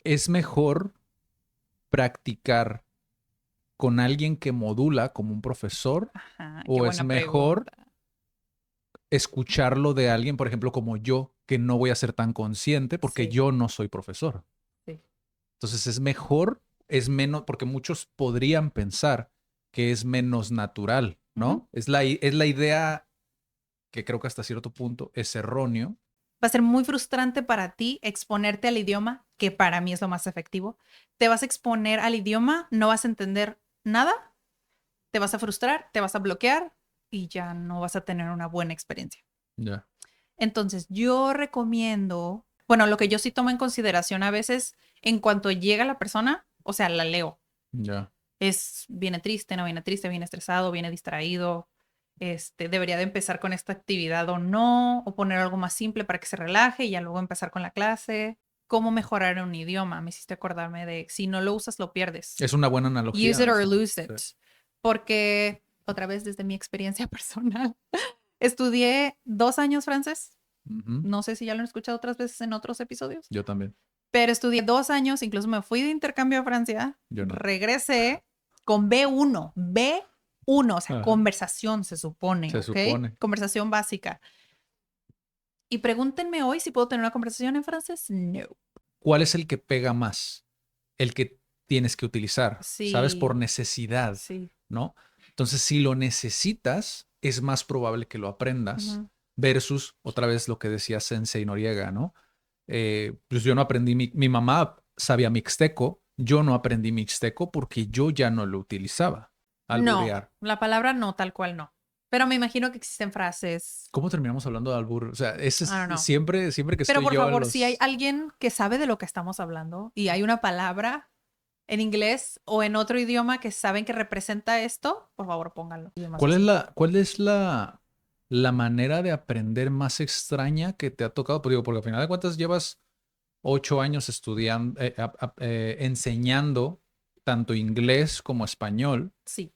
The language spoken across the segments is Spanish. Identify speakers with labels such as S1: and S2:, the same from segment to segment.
S1: ¿Es mejor practicar con alguien que modula como un profesor
S2: Ajá, qué
S1: o es
S2: buena
S1: mejor
S2: pregunta.
S1: escucharlo de alguien, por ejemplo, como yo, que no voy a ser tan consciente porque
S2: Sí,
S1: yo no soy profesor?
S2: sí.
S1: Entonces es mejor, es menos, porque muchos podrían pensar que es menos natural,
S2: Ujú.
S1: ¿no? Es la idea que creo que hasta cierto punto es erróneo.
S2: Va a ser muy frustrante para ti exponerte al idioma, que para mí es lo más efectivo. Te vas a exponer al idioma, no vas a entender nada, te vas a frustrar, te vas a bloquear y ya no vas a tener una buena experiencia.
S1: Ya,
S2: Entonces, yo recomiendo, bueno, lo que yo sí tomo en consideración a veces, en cuanto llega la persona, o sea, la leo.
S1: ya.
S2: Viene triste, no viene triste, viene estresado, viene distraído. Debería de empezar con esta actividad o no, o poner algo más simple para que se relaje y ya luego empezar con la clase. ¿Cómo mejorar un idioma? Me hiciste acordarme de si no lo usas, lo pierdes.
S1: Es una buena
S2: Use
S1: analogía
S2: it or
S1: esa.
S2: lose
S1: Sí.
S2: it. Porque, otra vez desde mi experiencia personal, estudié 2 años francés.
S1: Ujú.
S2: No sé si ya lo han escuchado otras veces en otros episodios,
S1: Yo también.
S2: pero estudié 2 años, incluso me fui de intercambio a Francia,
S1: Yo no.
S2: regresé con B1, o sea,
S1: Ajá.
S2: conversación se supone,
S1: Se
S2: ¿ok?
S1: supone.
S2: Conversación básica. Y pregúntenme hoy si puedo tener una conversación en francés. No.
S1: ¿Cuál es el que pega más? El que tienes que utilizar, ¿sabes? Por
S2: Sí,
S1: necesidad,
S2: sí.
S1: ¿no? Entonces, si lo necesitas, es más probable que lo aprendas
S2: Ujú.
S1: versus, otra vez, lo que decía Sensei Noriega, ¿no? Pues yo no aprendí, mi mamá sabía mixteco, yo no aprendí mixteco porque yo ya no lo utilizaba,
S2: No,
S1: alburear.
S2: la palabra no, tal cual no. Pero me imagino que existen frases.
S1: ¿Cómo terminamos hablando de albur? O sea, ese
S2: I
S1: es
S2: don't know.
S1: siempre que
S2: Pero
S1: estoy
S2: por
S1: yo en
S2: favor, si hay
S1: los...
S2: alguien que sabe de lo que estamos hablando y hay una palabra en inglés o en otro idioma que saben que representa esto, por favor pónganlo. Y más
S1: ¿Cuál es
S2: así.
S1: la manera de aprender más extraña que te ha tocado? Pues digo, porque al final de cuentas llevas 8 años estudiando, enseñando tanto inglés como español.
S2: Sí.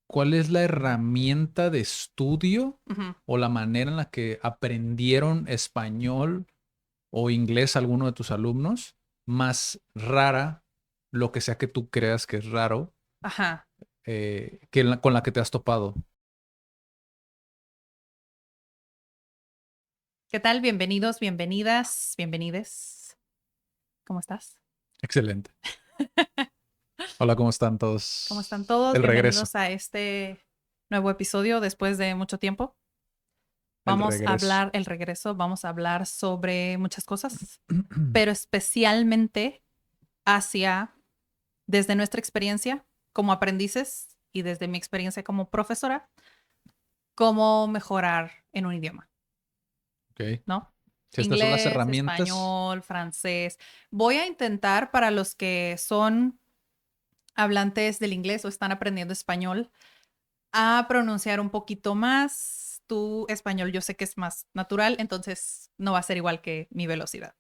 S1: ¿Cuál es la herramienta de estudio
S2: Ujú.
S1: o la manera en la que aprendieron español o inglés alguno de tus alumnos más rara, lo que sea que tú creas que es raro,
S2: Ajá.
S1: con la que te has topado?
S2: ¿Qué tal? Bienvenidos, bienvenidas, bienvenides. ¿Cómo estás?
S1: Excelente. Hola, ¿cómo están
S2: ¿Cómo
S1: todos?
S2: están todos?
S1: El regreso,
S2: Bienvenidos a este nuevo episodio después de mucho tiempo.
S1: el
S2: Vamos a
S1: regreso.
S2: hablar, el regreso, vamos a hablar sobre muchas cosas, pero especialmente hacia, desde nuestra experiencia como aprendices y desde mi experiencia como profesora, cómo mejorar en un idioma,
S1: Ok.
S2: ¿no?
S1: Si estas son las
S2: Inglés,
S1: herramientas,
S2: español, francés. Voy a intentar para los que son hablantes del inglés o están aprendiendo español a pronunciar un poquito más. Tu español yo sé que es más natural, entonces no va a ser igual que mi velocidad.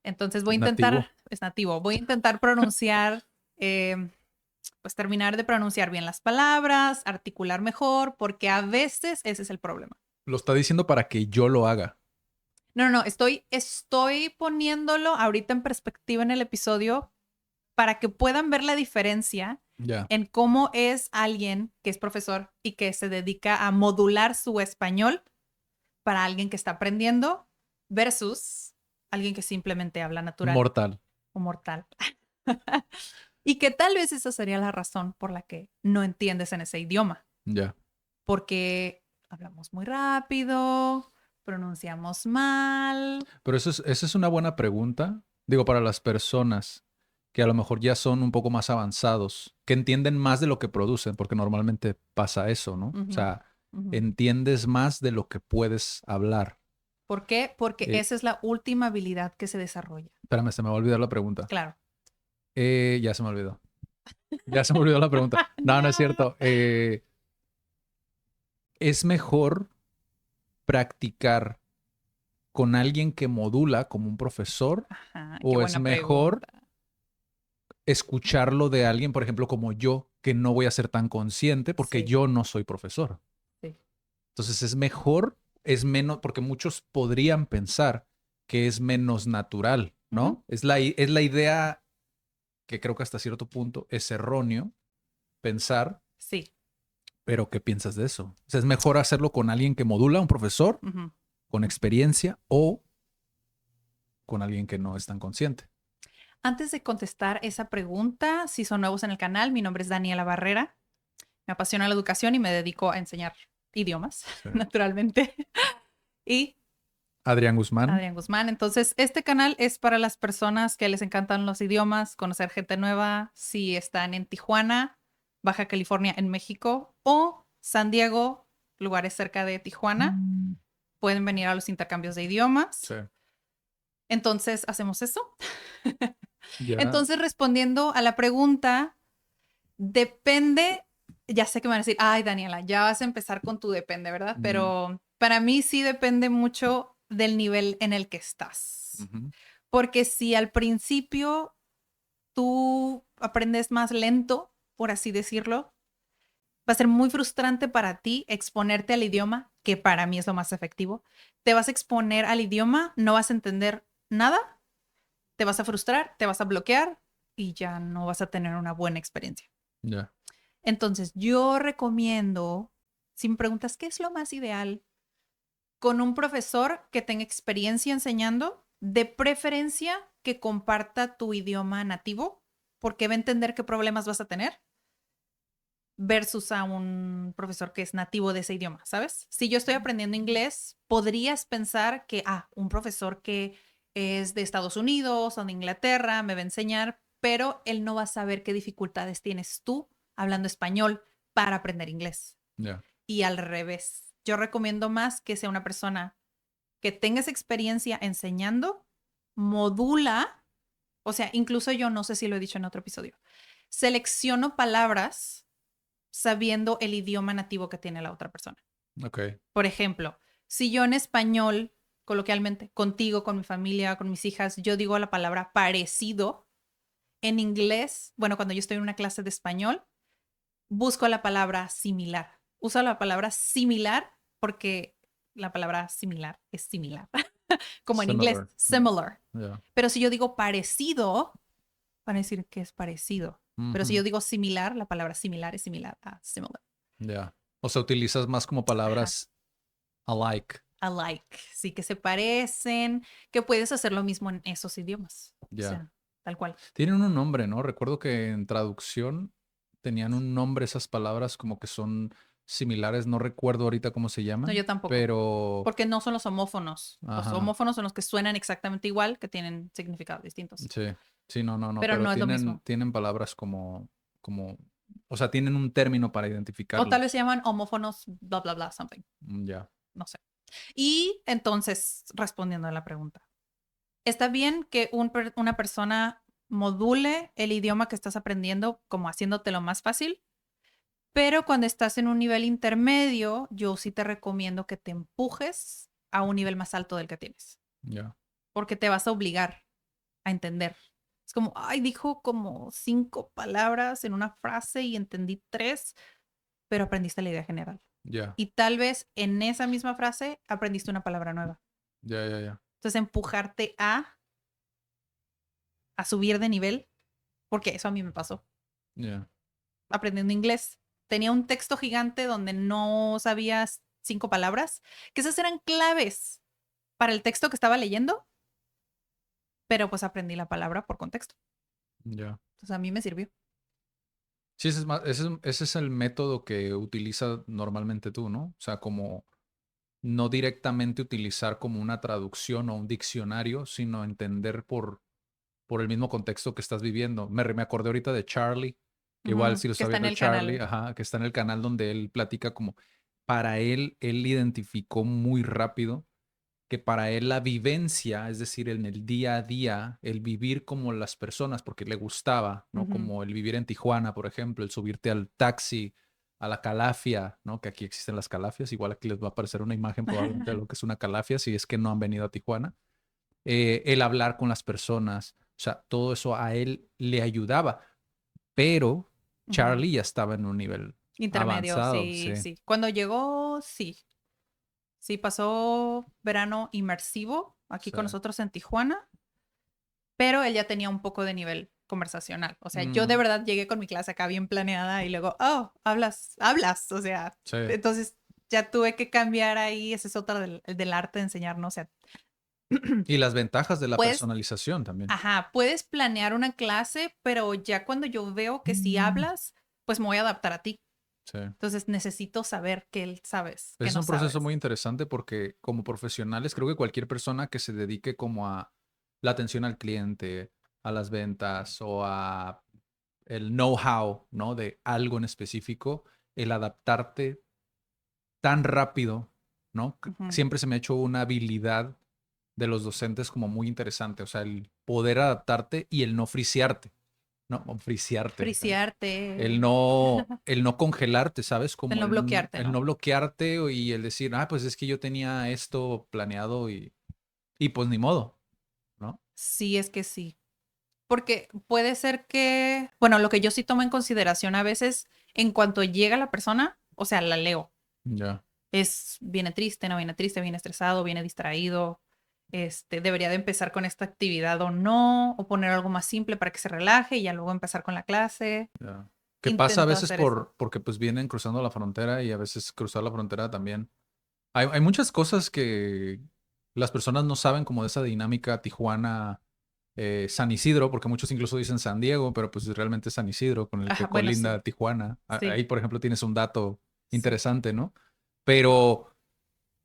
S2: Entonces voy a
S1: es nativo.
S2: intentar, es nativo, voy a intentar pronunciar, pues terminar de pronunciar bien las palabras, articular mejor, porque a veces ese es el problema.
S1: Lo está diciendo para que yo lo haga.
S2: No, no, no, estoy poniéndolo ahorita en perspectiva en el episodio para que puedan ver la diferencia
S1: Ya.
S2: en cómo es alguien que es profesor y que se dedica a modular su español para alguien que está aprendiendo versus alguien que simplemente habla natural
S1: Mortal.
S2: o mortal. Y que tal vez esa sería la razón por la que no entiendes en ese idioma,
S1: Ya.
S2: porque hablamos muy rápido, pronunciamos mal.
S1: Pero esa es una buena pregunta. Digo, para las personas que a lo mejor ya son un poco más avanzados, que entienden más de lo que producen, porque normalmente pasa eso, ¿no? O
S2: Ujú,
S1: sea,
S2: ujú.
S1: entiendes más de lo que puedes hablar.
S2: ¿Por qué? Porque
S1: Eh,
S2: esa es la última habilidad que se desarrolla.
S1: Espérame, se me va a olvidar la pregunta.
S2: Claro.
S1: Ya se me olvidó. Ya se me olvidó la pregunta. No, no es
S2: No.
S1: cierto. ¿Es mejor practicar con alguien que modula como un profesor
S2: Ajá, qué
S1: o es
S2: buena
S1: mejor
S2: pregunta.
S1: escucharlo de alguien, por ejemplo, como yo, que no voy a ser tan consciente porque
S2: Sí,
S1: yo no soy profesor?
S2: sí.
S1: Entonces es mejor, es menos, porque muchos podrían pensar que es menos natural,
S2: Ujú.
S1: ¿no? Es la idea que creo que hasta cierto punto es erróneo pensar,
S2: Sí.
S1: pero ¿qué piensas de eso? O sea, es mejor hacerlo con alguien que modula, un profesor,
S2: Ujú.
S1: con experiencia o con alguien que no es tan consciente.
S2: Antes de contestar esa pregunta, si son nuevos en el canal, mi nombre es Daniela Barrera. Me apasiona la educación y me dedico a enseñar idiomas,
S1: Sí.
S2: naturalmente. Y
S1: Adrián Guzmán.
S2: Adrián Guzmán. Entonces, este canal es para las personas que les encantan los idiomas, conocer gente nueva, si están en Tijuana, Baja California, en México, o San Diego, lugares cerca de Tijuana, pueden venir a los intercambios de idiomas.
S1: Sí.
S2: Entonces, hacemos eso.
S1: Ya.
S2: Entonces, respondiendo a la pregunta, depende, ya sé que me van a decir, ay, Daniela, ya vas a empezar con tu depende, ¿verdad?
S1: Mm.
S2: Pero para mí sí depende mucho del nivel en el que estás.
S1: Ujú.
S2: Porque si al principio tú aprendes más lento, por así decirlo, va a ser muy frustrante para ti exponerte al idioma, que para mí es lo más efectivo. Te vas a exponer al idioma, no vas a entender nada, te vas a frustrar, te vas a bloquear y ya no vas a tener una buena experiencia.
S1: Ya.
S2: Entonces, yo recomiendo, si me preguntas qué es lo más ideal, con un profesor que tenga experiencia enseñando, de preferencia que comparta tu idioma nativo, porque va a entender qué problemas vas a tener, versus a un profesor que es nativo de ese idioma, ¿sabes? Si yo estoy aprendiendo inglés, podrías pensar que, un profesor que es de Estados Unidos o de Inglaterra me va a enseñar, pero él no va a saber qué dificultades tienes tú hablando español para aprender inglés.
S1: Ya.
S2: Y al revés, yo recomiendo más que sea una persona que tenga esa experiencia enseñando, modula, o sea, incluso yo no sé si lo he dicho en otro episodio, selecciono palabras sabiendo el idioma nativo que tiene la otra persona.
S1: Ok.
S2: Por ejemplo, si yo en español, coloquialmente, contigo, con mi familia, con mis hijas, yo digo la palabra parecido, en inglés, bueno, cuando yo estoy en una clase de español, busco la palabra similar. Uso la palabra similar porque la palabra similar es similar, como en inglés,
S1: Similar.
S2: similar.
S1: Ya.
S2: Pero si yo digo parecido, van a decir que es parecido. Pero si
S1: Ujú.
S2: yo digo similar, la palabra similar es similar a similar.
S1: Ya. O sea, utilizas más como
S2: Ajá.
S1: palabras alike.
S2: Alike, sí, que se parecen, que puedes hacer lo mismo en esos idiomas. O
S1: Ya.
S2: sea, tal cual.
S1: Tienen un nombre, ¿no? Recuerdo que en traducción tenían un nombre esas palabras como que son similares. No recuerdo ahorita cómo se
S2: No,
S1: llaman,
S2: yo tampoco.
S1: pero...
S2: Porque no son los homófonos. Los
S1: Ajá.
S2: homófonos son los que suenan exactamente igual, que tienen significados distintos.
S1: Sí. Sí, no.
S2: Pero
S1: Pero
S2: no es lo
S1: tienen,
S2: mismo.
S1: tienen palabras como... O sea, tienen un término para
S2: O tal vez se
S1: identificarlos.
S2: llaman homófonos, bla, bla, bla, something.
S1: Ya.
S2: No sé. Y entonces, respondiendo a la pregunta, ¿está bien que una persona module el idioma que estás aprendiendo como haciéndotelo más fácil? Pero cuando estás en un nivel intermedio, yo sí te recomiendo que te empujes a un nivel más alto del que tienes,
S1: Ya.
S2: porque te vas a obligar a entender. Es como, ay, dijo como 5 palabras en una frase y entendí 3, pero aprendiste la idea general.
S1: Ya.
S2: Y tal vez en esa misma frase aprendiste una palabra nueva.
S1: Ya.
S2: Entonces, empujarte a subir de nivel, porque eso a mí me pasó
S1: Ya.
S2: aprendiendo inglés. Tenía un texto gigante donde no sabías 5 palabras, que esas eran claves para el texto que estaba leyendo, pero pues aprendí la palabra por contexto.
S1: Ya.
S2: Entonces a mí me sirvió.
S1: Sí, ese es el método que utilizas normalmente tú, ¿no? O sea, como no directamente utilizar como una traducción o un diccionario, sino entender por el mismo contexto que estás viviendo. Me acordé ahorita de Charlie, que igual si lo
S2: Que
S1: está
S2: está en
S1: viendo
S2: el
S1: Charlie,
S2: canal.
S1: ajá, que está en el canal donde él platica como, para él identificó muy rápido que para él la vivencia, es decir, en el día a día, el vivir como las personas, porque le gustaba, ¿no?
S2: Ujú.
S1: Como el vivir en Tijuana, por ejemplo, el subirte al taxi, a la calafia, ¿no? Que aquí existen las calafias, igual aquí les va a aparecer una imagen probablemente de lo que es una calafia, si es que no han venido a Tijuana. El hablar con las personas, o sea, todo eso a él le ayudaba, pero
S2: Ujú.
S1: Charlie ya estaba en un nivel
S2: Intermedio,
S1: avanzado,
S2: sí,
S1: sí,
S2: sí. Cuando llegó, sí. Sí, pasó verano inmersivo aquí
S1: sí,
S2: con nosotros en Tijuana. pero él ya tenía un poco de nivel conversacional. O sea, yo de verdad llegué con mi clase acá bien planeada y luego, oh, hablas, o sea,
S1: Sí.
S2: entonces ya tuve que cambiar ahí, ese es otro del arte de enseñarnos, o sea,
S1: Y las ventajas de la
S2: puedes,
S1: personalización también.
S2: ajá, puedes planear una clase, pero ya cuando yo veo que si hablas, pues me voy a adaptar a ti.
S1: Sí.
S2: Entonces necesito saber qué sabes, qué
S1: Es
S2: no
S1: un proceso
S2: sabes.
S1: muy interesante porque como profesionales creo que cualquier persona que se dedique como a la atención al cliente, a las ventas o a el know-how, ¿no? De algo en específico, el adaptarte tan rápido, ¿no?
S2: Ujú.
S1: Siempre se me ha hecho una habilidad de los docentes como muy interesante, o sea, el poder adaptarte y el no frisearte, ¿no? O frisearte,
S2: Frisearte,
S1: el no congelarte, ¿sabes?
S2: el
S1: Como
S2: no bloquearte,
S1: el
S2: ¿no?
S1: no bloquearte y el decir, ah, pues es que yo tenía esto planeado y pues ni modo, ¿no?
S2: Sí, es que sí. Porque puede ser que, bueno, lo que yo sí tomo en consideración a veces, en cuanto llega la persona, o sea, la leo.
S1: Ya.
S2: Viene triste, no viene triste, viene estresado, viene distraído. Debería de empezar con esta actividad o no, o poner algo más simple para que se relaje y ya luego empezar con la clase.
S1: Ya. Que pasa a
S2: Intento
S1: veces
S2: hacer eso.
S1: porque pues vienen cruzando la frontera y a veces cruzar la frontera también. Hay muchas cosas que las personas no saben como de esa dinámica Tijuana, San Isidro, porque muchos incluso dicen San Diego, pero pues realmente es San Isidro con el
S2: Ajá,
S1: que
S2: bueno,
S1: colinda
S2: sí,
S1: Tijuana.
S2: sí,
S1: Ahí, por ejemplo, tienes un dato
S2: sí.
S1: interesante, ¿no? Pero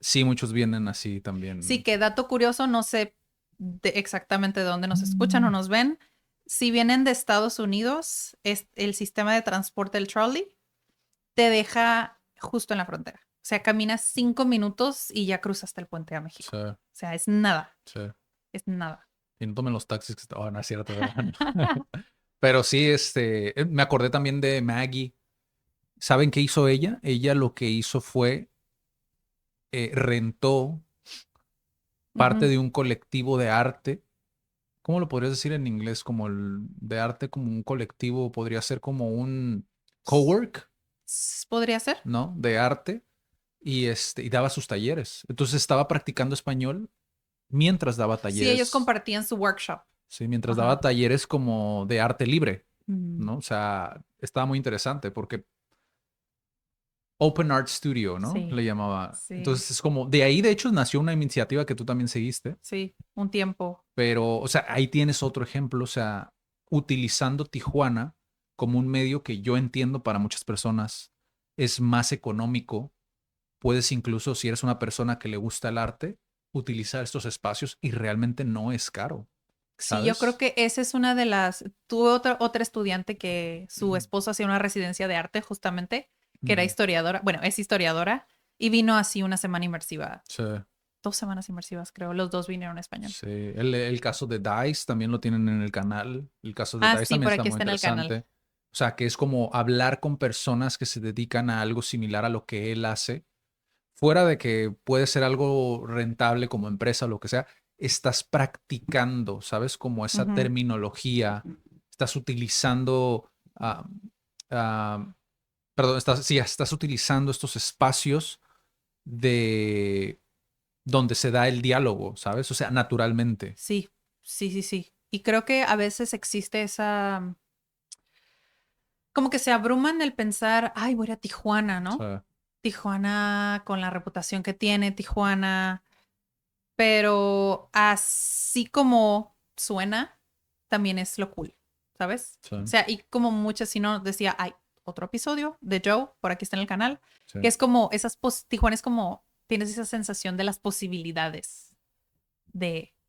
S1: sí, muchos vienen así
S2: Sí,
S1: también.
S2: que dato curioso, no sé exactamente de dónde nos escuchan o nos ven. Si vienen de Estados Unidos, es el sistema de transporte, el trolley, te deja justo en la frontera. O sea, caminas 5 minutos y ya cruzaste el puente a
S1: Sí,
S2: México. O sea, es nada,
S1: sí.
S2: es nada.
S1: Y no tomen los taxis que estaban, no es cierto, ¿verdad? Pero sí, me acordé también de Maggie. ¿Saben qué hizo ella? Ella lo que hizo fue rentó parte
S2: Ujú.
S1: de un colectivo de arte. ¿Cómo lo podrías decir en inglés? Como de arte, como un colectivo, podría ser como un cowork,
S2: ¿Podría ser?
S1: ¿no? De arte y daba sus talleres. Entonces estaba practicando español mientras daba
S2: Sí, ellos
S1: talleres,
S2: compartían su workshop.
S1: sí, mientras daba
S2: Ajá.
S1: talleres como de arte libre,
S2: Ujú.
S1: ¿no? O sea, estaba muy interesante porque Open Art Studio, ¿no?
S2: Sí,
S1: Le llamaba.
S2: sí,
S1: Entonces es como, de ahí de hecho nació una iniciativa que tú también seguiste.
S2: sí, un tiempo.
S1: Pero, o sea, ahí tienes otro ejemplo, o sea, utilizando Tijuana como un medio que yo entiendo para muchas personas es más económico. Puedes incluso, si eres una persona que le gusta el arte, utilizar estos espacios y realmente no es caro,
S2: Sí, yo creo
S1: ¿sabes?
S2: que esa es una de las. Tuve otra estudiante que su esposo hacía una residencia de arte, justamente, que era
S1: Ujú.
S2: historiadora. Bueno, es historiadora, y vino así una semana inmersiva.
S1: Sí,
S2: 2 semanas inmersivas, creo. Los dos vinieron a español.
S1: sí. El caso de Dice también lo tienen en el canal. El caso de
S2: Ah,
S1: Dice
S2: sí,
S1: también
S2: por
S1: está
S2: aquí
S1: muy
S2: está en el canal.
S1: interesante. O sea, que es como hablar con personas que se dedican a algo similar a lo que él hace fuera de que puede ser algo rentable como empresa o lo que sea, estás practicando, ¿sabes? Como esa
S2: Ujú.
S1: terminología, estás utilizando, perdón, sí, estás utilizando estos espacios de donde se da el diálogo, ¿sabes? O sea, naturalmente.
S2: Sí, sí, sí, sí. Y creo que a veces existe esa. Como que se abruman el pensar, ay, voy a ir a Tijuana,
S1: O
S2: ¿no?
S1: sea,
S2: Tijuana con la reputación que tiene, Tijuana. Pero así como suena, también es lo cool, ¿sabes?
S1: sí,
S2: O sea, y como muchas, si no, decía, hay otro episodio de Joe, por aquí está en el canal,
S1: sí,
S2: que es como Tijuana es como, tienes esa sensación de las posibilidades,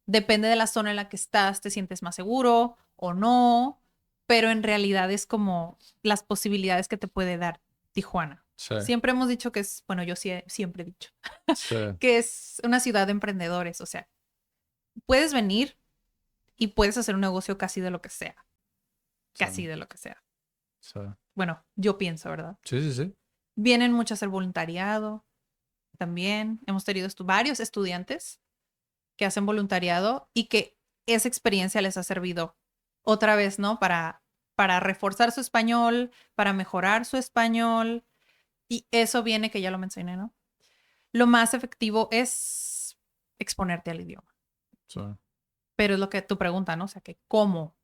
S2: depende de la zona en la que estás, te sientes más seguro o no, pero en realidad es como las posibilidades que te puede dar Tijuana.
S1: sí,
S2: Siempre hemos dicho que es, bueno, yo siempre he dicho
S1: sí,
S2: que es una ciudad de emprendedores, o sea, puedes venir y puedes hacer un negocio casi de lo que sea,
S1: sí,
S2: casi de lo que sea.
S1: sí,
S2: Bueno, yo pienso, ¿verdad?
S1: sí, sí, sí,
S2: Vienen mucho a hacer voluntariado también. Hemos tenido varios estudiantes que hacen voluntariado y que esa experiencia les ha servido otra vez, ¿no? Para reforzar su español, para mejorar su español. Y eso viene, que ya lo mencioné, ¿no? Lo más efectivo es exponerte al idioma.
S1: sí.
S2: Pero es lo que tu pregunta, ¿no? O sea, que ¿cómo?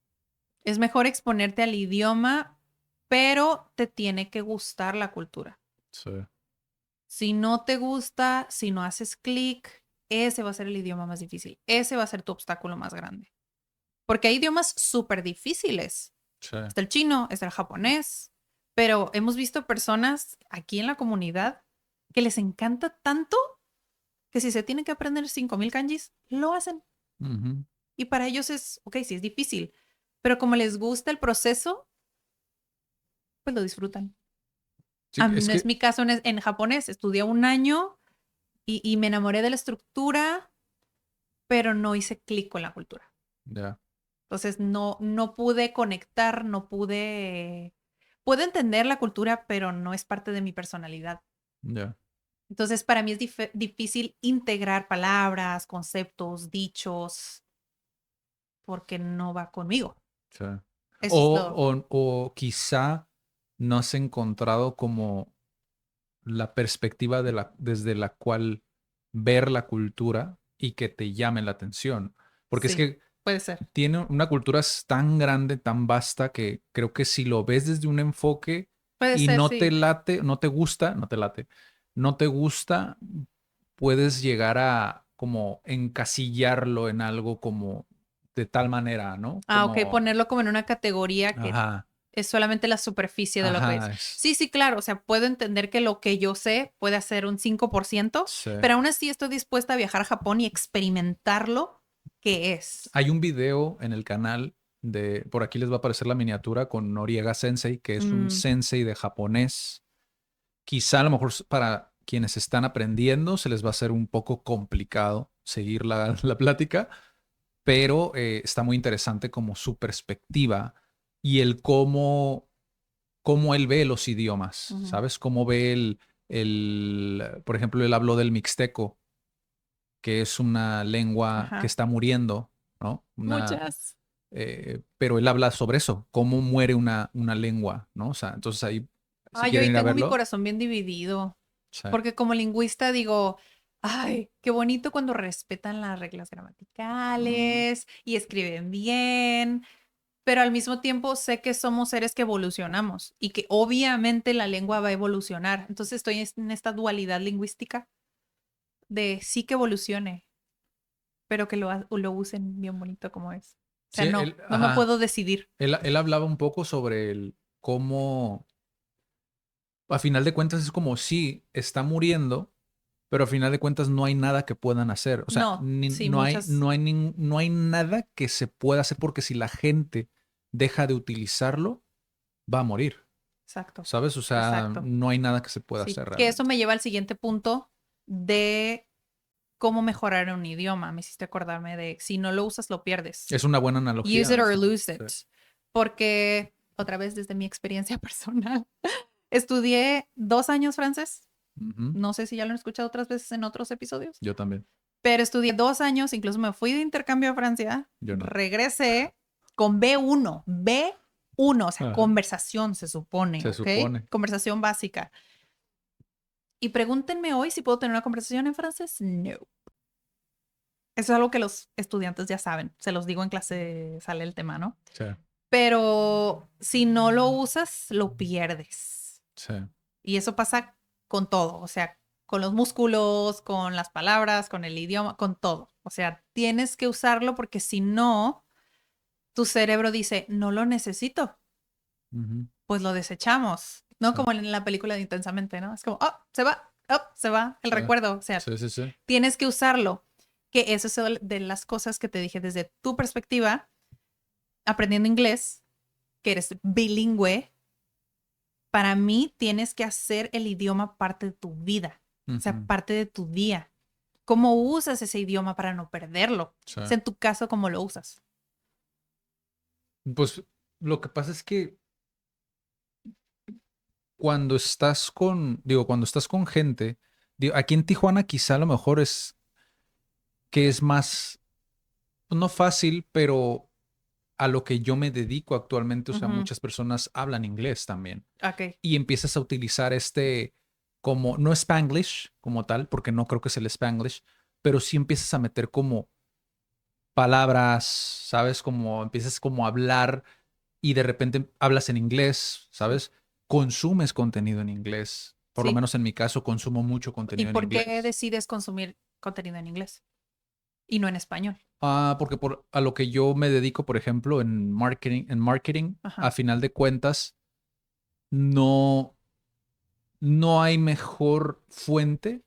S2: Es mejor exponerte al idioma, pero te tiene que gustar la cultura.
S1: Sí.
S2: Si no te gusta, si no haces clic, ese va a ser el idioma más difícil. Ese va a ser tu obstáculo más grande. Porque hay idiomas súper difíciles.
S1: Sí.
S2: Está el chino, está el japonés, pero hemos visto personas aquí en la comunidad que les encanta tanto que si se tienen que aprender 5000 kanjis, lo hacen.
S1: Ujú.
S2: Y para ellos es, ok, sí es difícil, pero como les gusta el proceso, pues lo disfrutan.
S1: Sí, es
S2: No es
S1: que,
S2: mi caso en japonés. Estudié un año y me enamoré de la estructura, pero no hice clic con la cultura.
S1: ya,
S2: Entonces no pude conectar, puedo entender la cultura, pero no es parte de mi personalidad.
S1: ya,
S2: Entonces, para mí es difícil integrar palabras, conceptos, dichos, porque no va conmigo.
S1: sí.
S2: Eso es
S1: O,
S2: lo...
S1: o quizá no has encontrado como la perspectiva desde la cual ver la cultura y que te llame la atención. Porque es
S2: Sí,
S1: que
S2: puede ser.
S1: tiene una cultura tan grande, tan vasta, que creo que si lo ves desde un enfoque
S2: Puede
S1: y
S2: ser,
S1: no te
S2: sí.
S1: late, no te gusta, no te late, no te gusta, puedes llegar a como encasillarlo en algo como de tal manera, ¿no?
S2: Ah, ok,
S1: Como,
S2: ponerlo como en una categoría que
S1: ajá,
S2: es solamente la superficie de lo que es.
S1: ajá, es,
S2: Sí, sí, claro, o sea, puedo entender que lo que yo sé puede ser un 5%,
S1: sí.
S2: pero aún así estoy dispuesta a viajar a Japón y experimentarlo, que es.
S1: Hay un video en el canal por aquí les va a aparecer la miniatura con Noriega Sensei, que es un
S2: Mm,
S1: sensei de japonés. Quizá a lo mejor para quienes están aprendiendo se les va a hacer un poco complicado seguir la plática, pero está muy interesante como su perspectiva y el cómo él ve los idiomas,
S2: ujú.
S1: ¿sabes? Cómo ve por ejemplo, él habló del mixteco, que es una lengua que
S2: Ajá.
S1: está muriendo, ¿no?
S2: Muchas.
S1: Pero él habla sobre eso, cómo muere una lengua, ¿no? O sea, entonces ahí, si
S2: Ay, yo
S1: quieren
S2: ahí
S1: ir a
S2: tengo mi
S1: verlo,
S2: corazón bien dividido,
S1: sí.
S2: porque como lingüista digo, ay, qué bonito cuando respetan las reglas gramaticales y escriben bien, pero al mismo tiempo sé que somos seres que evolucionamos y que obviamente la lengua va a evolucionar. Entonces estoy en esta dualidad lingüística de sí que evolucione, pero que lo usen bien bonito como es. O sea,
S1: Sí, él,
S2: no me
S1: ajá,
S2: puedo decidir.
S1: él hablaba un poco sobre cómo, a final de cuentas, es como si está muriendo, pero a final de cuentas no hay nada que puedan hacer. O sea,
S2: No, sí,
S1: no hay,
S2: muchas,
S1: no hay nada que se pueda hacer porque si la gente deja de utilizarlo, va a morir.
S2: exacto,
S1: ¿Sabes? O sea,
S2: exacto.
S1: no hay nada que se pueda
S2: Sí,
S1: hacer
S2: que eso
S1: realmente.
S2: me lleva al siguiente punto de cómo mejorar un idioma. Me hiciste acordarme de si no lo usas, lo pierdes.
S1: Es una buena
S2: Use
S1: analogía
S2: it or
S1: eso.
S2: lose
S1: Sí.
S2: it. Porque, otra vez desde mi experiencia personal, estudié 2 años francés.
S1: Ujú.
S2: No sé si ya lo han escuchado otras veces en otros episodios,
S1: Yo también.
S2: pero estudié 2 años, incluso me fui de intercambio a Francia,
S1: Yo no.
S2: regresé con B1, o sea,
S1: Ajá.
S2: conversación se supone,
S1: Se
S2: ¿ok?
S1: supone.
S2: Conversación básica. Y pregúntenme hoy si puedo tener una conversación en francés. No. Eso es algo que los estudiantes ya saben. Se los digo en clase, sale el tema, ¿no?
S1: Sí,
S2: Pero si no lo usas, lo pierdes.
S1: sí.
S2: Y eso pasa con todo, o sea, con los músculos, con las palabras, con el idioma, con todo. O sea, tienes que usarlo porque si no, tu cerebro dice, no lo necesito,
S1: Ujú.
S2: pues lo desechamos. No
S1: Sí,
S2: como en la película de Intensamente, ¿no? Es como, oh, se va el
S1: sí,
S2: recuerdo. O sea,
S1: sí, sí, sí.
S2: tienes que usarlo. Que eso es de las cosas que te dije desde tu perspectiva, aprendiendo inglés, que eres bilingüe, para mí tienes que hacer el idioma parte de tu vida, o sea,
S1: Ujú.
S2: parte de tu día. ¿Cómo usas ese idioma para no perderlo?
S1: Sí.
S2: O sea, en tu caso, ¿cómo lo usas?
S1: Pues lo que pasa es que cuando estás cuando estás con gente, digo, aquí en Tijuana quizá a lo mejor es que es más, pues, no fácil, pero a lo que yo me dedico actualmente, o sea,
S2: Ujú,
S1: muchas personas hablan inglés también.
S2: ok,
S1: Y empiezas a utilizar como, no Spanglish como tal, porque no creo que es el Spanglish, pero sí empiezas a meter como palabras, ¿sabes? Como empiezas como a hablar y de repente hablas en inglés,
S2: Sí.
S1: ¿sabes? Consumes contenido en inglés. Por lo
S2: Sí.
S1: menos en mi caso, consumo mucho
S2: ¿Y
S1: contenido en
S2: por qué
S1: inglés.
S2: decides consumir contenido en inglés y no en español?
S1: Porque a lo que yo me dedico, por ejemplo, en marketing, a
S2: Ajá.
S1: final de cuentas, no, no hay mejor fuente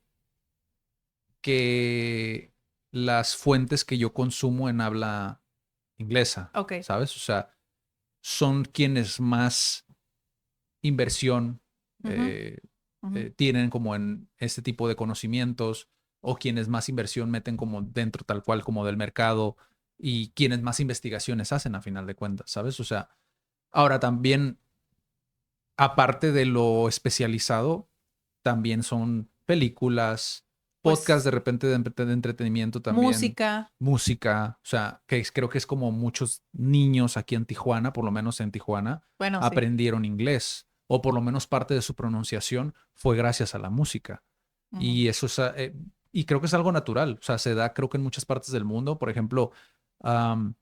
S1: que las fuentes que yo consumo en habla inglesa,
S2: Ok.
S1: ¿sabes? O sea, son quienes más inversión
S2: Ujú,
S1: eh,
S2: ujú,
S1: tienen como en este tipo de conocimientos o quienes más inversión meten como dentro tal cual como del mercado y quienes más investigaciones hacen a final de cuentas, ¿sabes? O sea, ahora también, aparte de lo especializado, también son películas, podcasts
S2: pues
S1: de repente de entretenimiento también,
S2: música.
S1: música, o sea, creo que es como muchos niños aquí en Tijuana, por lo menos en Tijuana,
S2: Bueno, sí.
S1: aprendieron inglés, o por lo menos parte de su pronunciación fue gracias a la música.
S2: Ujú.
S1: Y eso es, y creo que es algo natural, o sea, se da creo que en muchas partes del mundo, por ejemplo, am,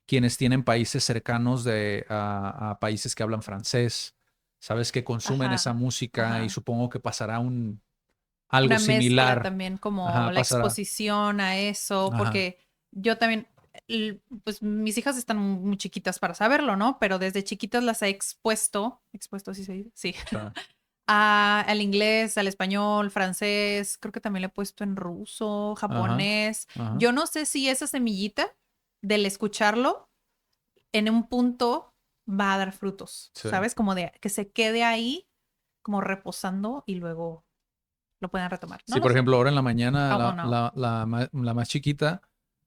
S1: quienes tienen países cercanos a países que hablan francés, sabes que consumen esa
S2: Ajá.
S1: música y
S2: Ajá.
S1: supongo que pasará algo
S2: Una mezcla
S1: similar.
S2: también como
S1: Ajá,
S2: la
S1: pasará.
S2: exposición a eso,
S1: Ajá.
S2: porque yo también, pues mis hijas están muy chiquitas para saberlo, ¿no? Pero desde chiquitas las he expuesto, ¿sí se dice? Sí,
S1: O sea,
S2: al inglés, al español, francés, creo que también le he puesto en ruso,
S1: ajá,
S2: japonés.
S1: ajá.
S2: Yo no sé si esa semillita del escucharlo en un punto va a dar frutos,
S1: Sí.
S2: ¿sabes? Como de que se quede ahí como reposando y luego lo puedan retomar. No
S1: Sí,
S2: lo
S1: por
S2: sé.
S1: ejemplo, ahora en la mañana
S2: Oh, no.
S1: la más chiquita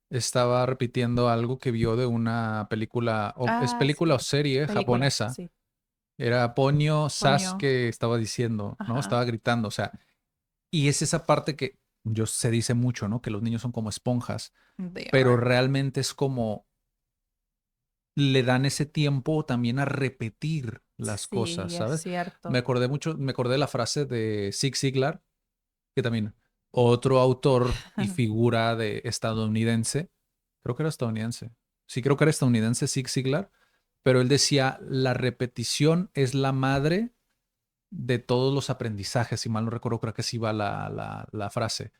S1: estaba repitiendo algo que vio de una película, o es
S2: Ah,
S1: película o
S2: sí.
S1: serie
S2: Película,
S1: japonesa.
S2: sí.
S1: Era Ponyo
S2: Ponyo.
S1: Sasuke, estaba diciendo, ¿no?
S2: Ajá.
S1: Estaba gritando, o sea, y es esa parte que se dice mucho, ¿no? Que los niños son como esponjas,
S2: They
S1: pero
S2: are.
S1: realmente es como le dan ese tiempo también a repetir las cosas,
S2: Sí, es
S1: ¿sabes?
S2: cierto.
S1: Me acordé de la frase de Zig Ziglar, que también otro autor y figura de estadounidense, creo que era estadounidense, sí creo que era estadounidense Zig Ziglar, pero él decía, la repetición es la madre de todos los aprendizajes, si mal no recuerdo, creo que así va la frase.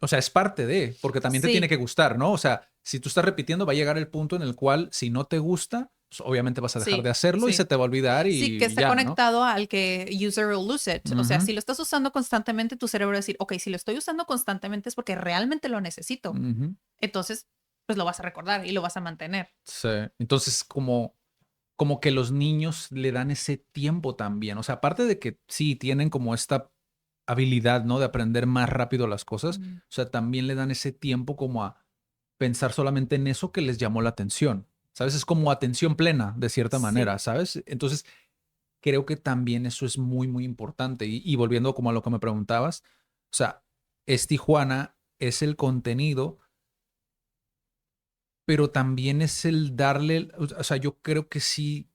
S1: O sea, es parte de, porque también te tiene
S2: Sí,
S1: que gustar, ¿no? O sea, si tú estás repitiendo, va a llegar el punto en el cual, si no te gusta, pues obviamente vas a dejar de
S2: sí,
S1: hacerlo y se
S2: sí.
S1: te va a olvidar
S2: Sí, que
S1: y
S2: está
S1: ya, ¿no?
S2: conectado al que user will lose it. O sea,
S1: Ujú,
S2: si lo estás usando constantemente, tu cerebro va a decir, ok, si lo estoy usando constantemente es porque realmente lo necesito.
S1: ujú.
S2: Entonces, pues lo vas a recordar y lo vas a mantener.
S1: Sí. Entonces, como que los niños le dan ese tiempo también. O sea, aparte de que sí tienen como esta habilidad, ¿no? De aprender más rápido las cosas,
S2: Mm.
S1: o sea, también le dan ese tiempo como a pensar solamente en eso que les llamó la atención. ¿Sabes? Es como atención plena, de cierta
S2: Sí,
S1: manera, ¿sabes? Entonces, creo que también eso es muy, muy importante. Y volviendo como a lo que me preguntabas, o sea, es Tijuana, es el contenido, pero también es el darle, o sea, yo creo que sí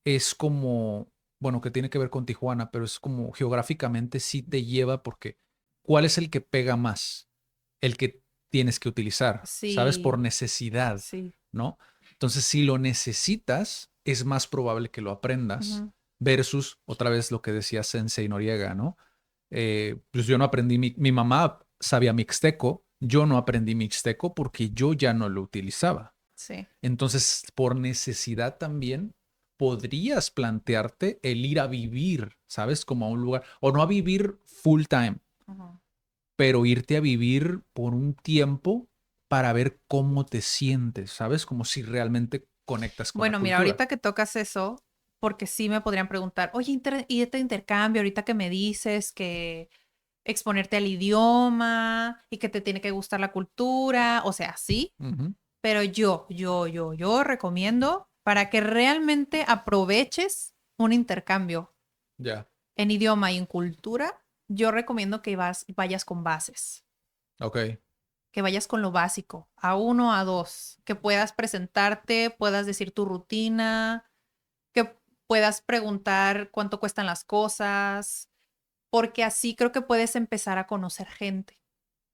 S1: es como, bueno, que tiene que ver con Tijuana, pero es como geográficamente sí te lleva porque ¿cuál es el que pega más? El que tienes que utilizar, ¿sabes? Por
S2: sí,
S1: necesidad,
S2: sí.
S1: ¿no? Entonces, si lo necesitas, es más probable que lo aprendas
S2: Ujú.
S1: versus otra vez lo que decía Sensei Noriega, ¿no? Pues yo no aprendí, mi mamá sabía mixteco, yo no aprendí mixteco porque yo ya no lo utilizaba.
S2: Sí.
S1: Entonces, por necesidad también, podrías plantearte el ir a vivir, ¿sabes? Como a un lugar, o no a vivir full time,
S2: Ujú.
S1: pero irte a vivir por un tiempo para ver cómo te sientes, ¿sabes? Como si realmente conectas con la
S2: Bueno, mira,
S1: cultura.
S2: ahorita que tocas eso, porque sí me podrían preguntar, oye, ¿y este intercambio, ahorita que me dices que exponerte al idioma y que te tiene que gustar la cultura, o sea, sí,
S1: Ujú.
S2: pero yo recomiendo para que realmente aproveches un intercambio
S1: Ya,
S2: en idioma y en cultura, yo recomiendo que vayas con bases,
S1: ok,
S2: que vayas con lo básico, A1, A2, que puedas presentarte, puedas decir tu rutina, que puedas preguntar cuánto cuestan las cosas, porque así creo que puedes empezar a conocer gente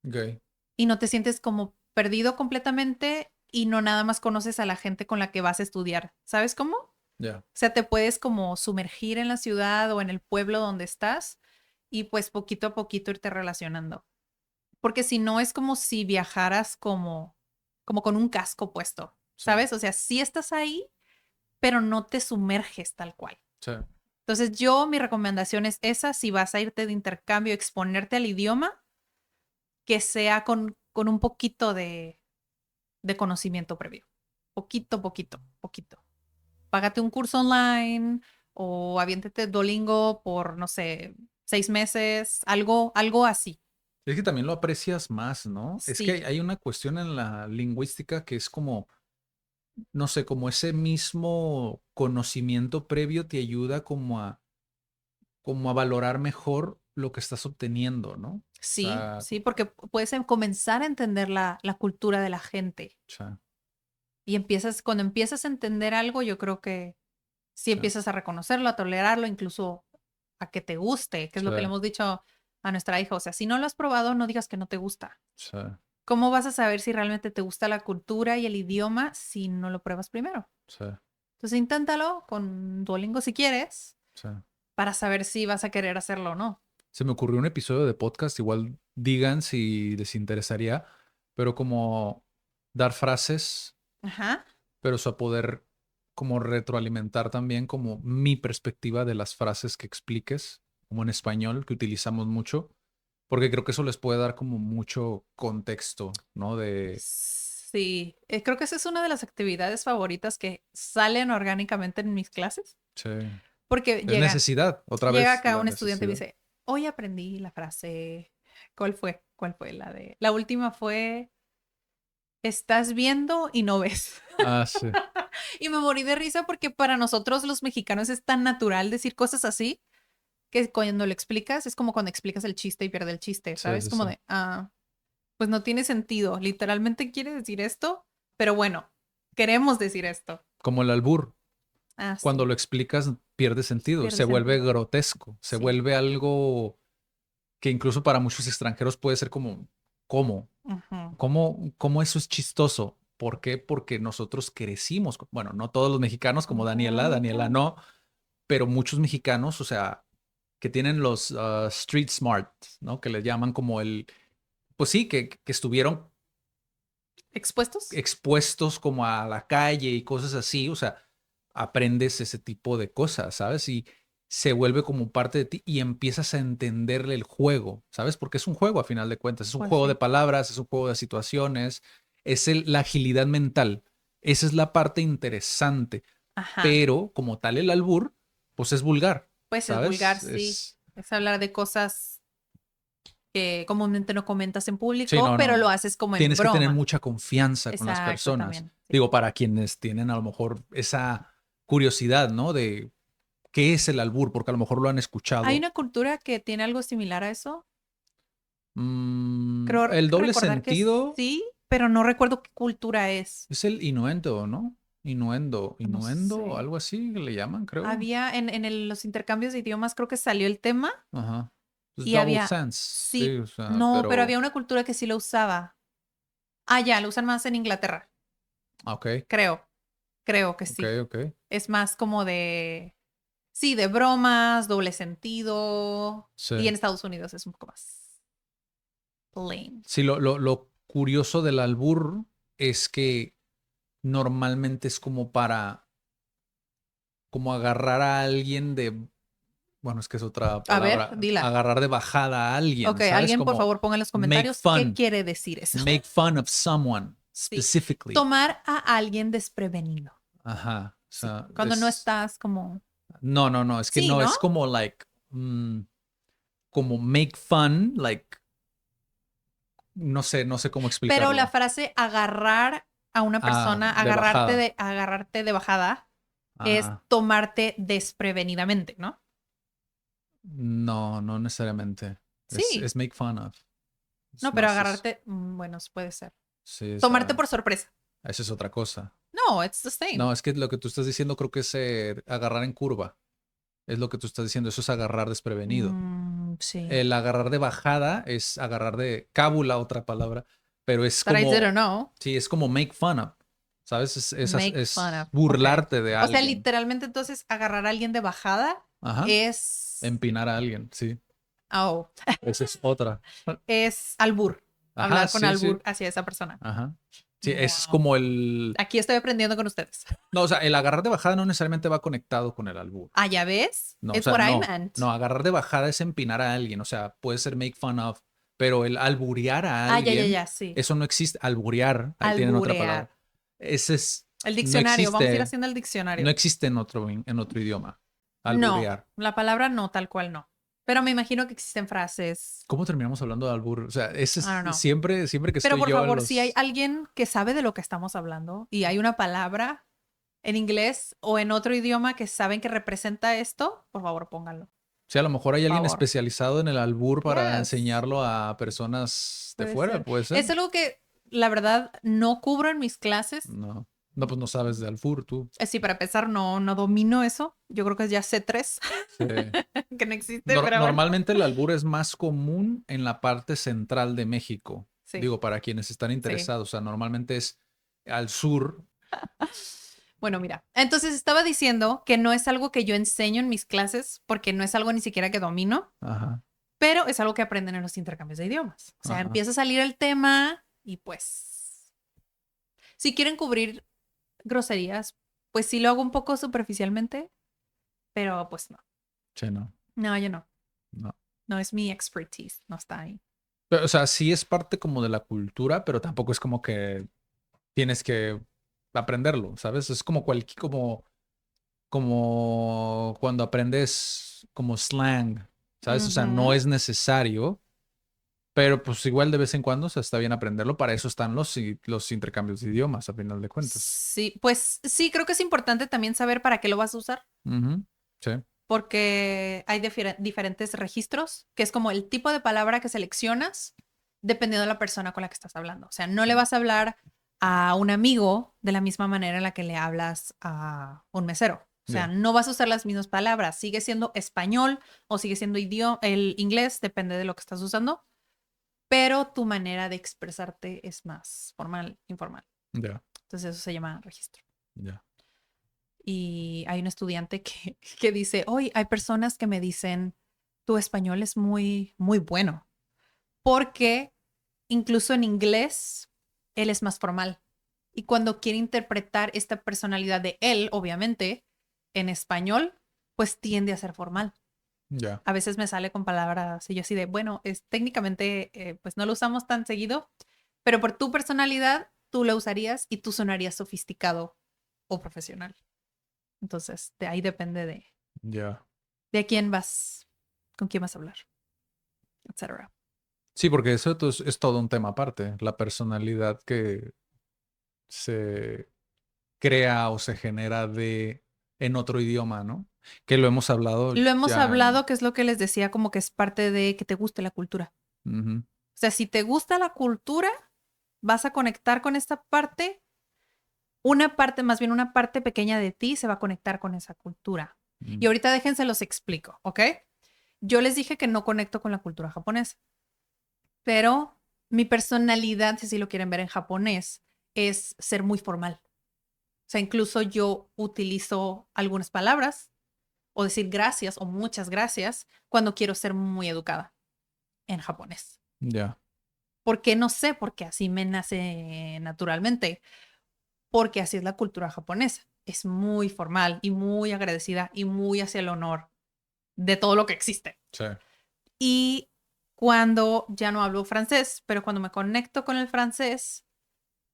S1: ok.
S2: y no te sientes como perdido completamente y no nada más conoces a la gente con la que vas a estudiar. ¿Sabes cómo? O
S1: Ya.
S2: sea, te puedes como sumergir en la ciudad o en el pueblo donde estás y pues poquito a poquito irte relacionando. Porque si no es como si viajaras como con un casco puesto,
S1: Sí.
S2: ¿sabes? O sea, sí estás ahí, pero no te sumerges tal cual.
S1: Sí.
S2: Entonces, mi recomendación es esa, si vas a irte de intercambio, exponerte al idioma, que sea con un poquito de conocimiento previo. Poquito, poquito, poquito. Págate un curso online o aviéntete Duolingo por, no sé, 6 meses, algo así.
S1: Es que también lo aprecias más, ¿no? Es que
S2: Sí,
S1: hay una cuestión en la lingüística que es como, no sé, como ese mismo conocimiento previo te ayuda como a valorar mejor lo que estás obteniendo, ¿no? O
S2: sí,
S1: sea,
S2: sí, porque puedes comenzar a entender la cultura de la gente.
S1: sí,
S2: Y cuando empiezas a entender algo, yo creo que sí
S1: sí,
S2: empiezas a reconocerlo, a tolerarlo, incluso a que te guste, que es
S1: sí,
S2: lo que le hemos dicho a nuestra hija. O sea, si no lo has probado, no digas que no te gusta.
S1: sí,
S2: ¿Cómo vas a saber si realmente te gusta la cultura y el idioma si no lo pruebas primero?
S1: sí,
S2: Entonces, inténtalo con Duolingo si quieres,
S1: sí.
S2: para saber si vas a querer hacerlo o no.
S1: Se me ocurrió un episodio de podcast, igual digan si les interesaría, pero como dar frases,
S2: Ajá.
S1: pero o sea, poder como retroalimentar también como mi perspectiva de las frases que expliques, como en español, que utilizamos mucho, porque creo que eso les puede dar como mucho contexto, ¿no? De,
S2: Sí, creo que esa es una de las actividades favoritas que salen orgánicamente en mis clases,
S1: sí,
S2: porque
S1: es necesidad, otra
S2: llega
S1: vez
S2: acá
S1: la
S2: un estudiante y me
S1: necesidad.
S2: dice, hoy aprendí la frase, ¿cuál fue? ¿Cuál fue? La última fue, estás viendo y no ves.
S1: Ah, sí,
S2: Y me morí de risa porque para nosotros los mexicanos es tan natural decir cosas así que cuando lo explicas es como cuando explicas el chiste y pierde el chiste,
S1: sí,
S2: ¿sabes?
S1: sí,
S2: Como
S1: sí.
S2: de, pues no tiene sentido, literalmente quiere decir esto, pero bueno, queremos decir esto.
S1: Como el albur.
S2: Ah,
S1: Cuando
S2: sí,
S1: lo explicas pierde sentido,
S2: pierde
S1: se vuelve
S2: sentido.
S1: grotesco, se
S2: Sí.
S1: vuelve algo que incluso para muchos extranjeros puede ser como, ¿cómo?
S2: Ujú.
S1: ¿Cómo eso es chistoso? ¿Por qué? Porque nosotros crecimos, bueno, no todos los mexicanos como Daniela
S2: Ujú.
S1: no, pero muchos mexicanos, o sea, que tienen los street smart, ¿no? Que le llaman como pues sí, que estuvieron
S2: ¿Expuestos?
S1: expuestos como a la calle y cosas así, o sea, aprendes ese tipo de cosas, ¿sabes? Y se vuelve como parte de ti y empiezas a entenderle el juego, ¿sabes? Porque es un juego a final de cuentas, es un
S2: Pues
S1: juego de
S2: sí.
S1: palabras, es un juego de situaciones, es la agilidad mental. Esa es la parte interesante,
S2: Ajá.
S1: pero como tal el albur, pues es vulgar,
S2: Pues es vulgar,
S1: ¿sabes?
S2: sí. Es hablar de cosas que comúnmente no comentas en público,
S1: No,
S2: pero lo
S1: no.
S2: haces como en
S1: Tienes que tener
S2: broma.
S1: mucha confianza con las
S2: Exacto,
S1: personas.
S2: también. Sí.
S1: Digo, para quienes tienen a lo mejor esa curiosidad, ¿no? De qué es el albur, porque a lo mejor lo han
S2: Hay
S1: escuchado.
S2: una cultura que tiene algo similar a eso. Creo
S1: El doble
S2: recordar que
S1: sentido
S2: sí, pero no recuerdo qué cultura es.
S1: es el inuendo, ¿no?
S2: No
S1: Inuendo,
S2: sé.
S1: algo así le llaman, creo.
S2: Había los intercambios de idiomas, creo que salió el tema
S1: Ajá. Es
S2: y
S1: double
S2: había,
S1: sense, sí,
S2: sí,
S1: o sea,
S2: no, pero
S1: pero,
S2: había una cultura que sí lo usaba. Ah, ya, lo usan más en Inglaterra,
S1: ok,
S2: creo que
S1: ok,
S2: sí.
S1: ok.
S2: Es más como sí, de bromas, doble sentido.
S1: Sí.
S2: Y en Estados Unidos es un poco más plain.
S1: Sí, lo curioso del albur es que normalmente es como para como agarrar a alguien de, bueno, es que es otra
S2: A ver,
S1: palabra,
S2: dila.
S1: agarrar de bajada a
S2: Ok,
S1: alguien, ¿sabes?
S2: alguien por
S1: Como
S2: favor ponga en los
S1: make
S2: comentarios qué
S1: fun,
S2: quiere decir eso.
S1: make fun of someone
S2: Sí,
S1: specifically.
S2: tomar a alguien desprevenido.
S1: Ajá, o
S2: Sí,
S1: sea,
S2: cuando no estás como...
S1: no, es que
S2: Sí,
S1: no,
S2: ¿no?
S1: es como like, como make fun, like, no sé cómo
S2: Pero la
S1: explicarlo.
S2: frase agarrar a una
S1: Ah,
S2: persona,
S1: de bajada.
S2: agarrarte de bajada, es
S1: Ajá.
S2: tomarte desprevenidamente, ¿no?
S1: No, no necesariamente.
S2: Sí,
S1: Es make fun of. Es
S2: no, pero
S1: más, es,
S2: agarrarte, bueno, puede ser.
S1: sí, o
S2: Tomarte
S1: sea,
S2: por sorpresa.
S1: esa es otra cosa.
S2: No, it's the same.
S1: No, es que lo que tú estás diciendo creo que es agarrar en curva. Es lo que tú estás diciendo. Eso es agarrar desprevenido.
S2: Sí.
S1: El agarrar de bajada es agarrar de cábula, otra palabra, pero es
S2: But I didn't
S1: como,
S2: know.
S1: sí, es como make fun of, ¿sabes?
S2: Make fun
S1: Es
S2: of. Ok.
S1: burlarte de
S2: O sea,
S1: alguien.
S2: literalmente entonces agarrar a alguien de bajada
S1: Ajá.
S2: es...
S1: Empinar a alguien, sí.
S2: Oh,
S1: Esa es otra.
S2: es albur.
S1: Ajá,
S2: Hablar con
S1: sí, sí.
S2: albur hacia esa persona.
S1: Ajá. Sí, ese es
S2: Wow.
S1: como el...
S2: Aquí estoy aprendiendo con ustedes.
S1: No, o sea, el agarrar de bajada no necesariamente va conectado con el albur.
S2: Ah, ¿ya ves?
S1: No, o
S2: It's
S1: sea,
S2: what I
S1: no.
S2: meant.
S1: No, agarrar de bajada es empinar a alguien. O sea, puede ser make fun of, pero el alburear a
S2: Ah, ya, ya,
S1: alguien,
S2: ya, sí.
S1: eso no existe. Alburear, ahí tienen otra
S2: Alburear.
S1: palabra. Ese es...
S2: El
S1: No
S2: diccionario, vamos a ir
S1: existe,
S2: haciendo el
S1: no
S2: diccionario.
S1: existe en otro idioma.
S2: No,
S1: Alburear.
S2: la palabra no, tal cual no. Pero me imagino que existen frases.
S1: ¿Cómo terminamos hablando de albur? O sea, ese
S2: I don't
S1: es
S2: know.
S1: siempre que
S2: Pero
S1: estoy
S2: por
S1: yo en
S2: favor, si hay
S1: los...
S2: alguien que sabe de lo que estamos hablando y hay una palabra en inglés o en otro idioma que saben que representa esto, por favor, pónganlo.
S1: Sí, a lo mejor hay
S2: Por
S1: alguien
S2: favor.
S1: especializado en el albur para
S2: Yes,
S1: enseñarlo a personas de
S2: puede
S1: fuera,
S2: ser.
S1: ¿puede ser?
S2: Es algo que la verdad no cubro en mis clases.
S1: No, no, pues no sabes de albur tú.
S2: Sí, para empezar, no domino eso. Yo creo que es ya C3,
S1: Sí.
S2: que no existe, pero bueno.
S1: Normalmente el albur es más común en la parte central de México.
S2: Sí,
S1: Digo, para quienes están
S2: sí.
S1: interesados, o sea, normalmente es al sur.
S2: Bueno, mira, entonces estaba diciendo que no es algo que yo enseño en mis clases porque no es algo ni siquiera que domino,
S1: Ajá,
S2: pero es algo que aprenden en los intercambios de idiomas. O sea,
S1: ajá.
S2: empieza a salir el tema y pues, si quieren cubrir groserías, pues sí lo hago un poco superficialmente, pero pues no.
S1: Sí, no,
S2: No, yo no.
S1: no.
S2: No es mi expertise, no está ahí.
S1: Pero, o sea, sí es parte como de la cultura, pero tampoco es como que tienes que aprenderlo, ¿sabes? Es como como cuando aprendes como slang, ¿sabes? O sea, no
S2: Ujú.
S1: es necesario, pero pues igual de vez en cuando, o sea, está bien aprenderlo. Para eso están los intercambios de idiomas, a final de cuentas.
S2: Sí, pues sí, creo que es importante también saber para qué lo vas a usar,
S1: Ujú, sí,
S2: porque hay diferentes registros, que es como el tipo de palabra que seleccionas dependiendo de la persona con la que estás hablando. O sea, no le vas a hablar a un amigo de la misma manera en la que le hablas a un mesero. O sea,
S1: ya,
S2: no vas a usar las mismas palabras. Sigue siendo español o sigue siendo el inglés, depende de lo que estás usando, pero tu manera de expresarte es más formal, informal.
S1: ya,
S2: Entonces eso se llama registro.
S1: ya.
S2: Y hay un estudiante que dice, hoy hay personas que me dicen, tu español es muy, muy bueno, porque incluso en inglés, él es más formal. Y cuando quiere interpretar esta personalidad de él, obviamente, en español, pues tiende a ser formal.
S1: Ya,
S2: A veces me sale con palabras y yo así de, bueno, es técnicamente, pues no lo usamos tan seguido, pero por tu personalidad, tú lo usarías y tú sonarías sofisticado o profesional. Entonces, de ahí depende
S1: ya.
S2: de quién vas, con quién vas a hablar, etcétera.
S1: Sí, porque eso es todo un tema aparte. La personalidad que se crea o se genera en otro idioma, ¿no? Que lo hemos hablado
S2: Lo hemos
S1: ya en...
S2: hablado, que es lo que les decía, como que es parte de que te guste la cultura.
S1: Ujú,
S2: O sea, si te gusta la cultura, vas a conectar con esta parte, una parte, más bien una parte pequeña de ti se va a conectar con esa cultura.
S1: mm,
S2: Y ahorita déjense los explico, ¿ok? Yo les dije que no conecto con la cultura japonesa, pero mi personalidad, si así lo quieren ver en japonés, es ser muy formal. O sea, incluso yo utilizo algunas palabras o decir gracias o muchas gracias cuando quiero ser muy educada en japonés.
S1: ya,
S2: Porque no sé, porque así me nace naturalmente, porque así es la cultura japonesa. Es muy formal y muy agradecida y muy hacia el honor de todo lo que existe.
S1: sí,
S2: Y cuando ya no hablo francés, pero cuando me conecto con el francés,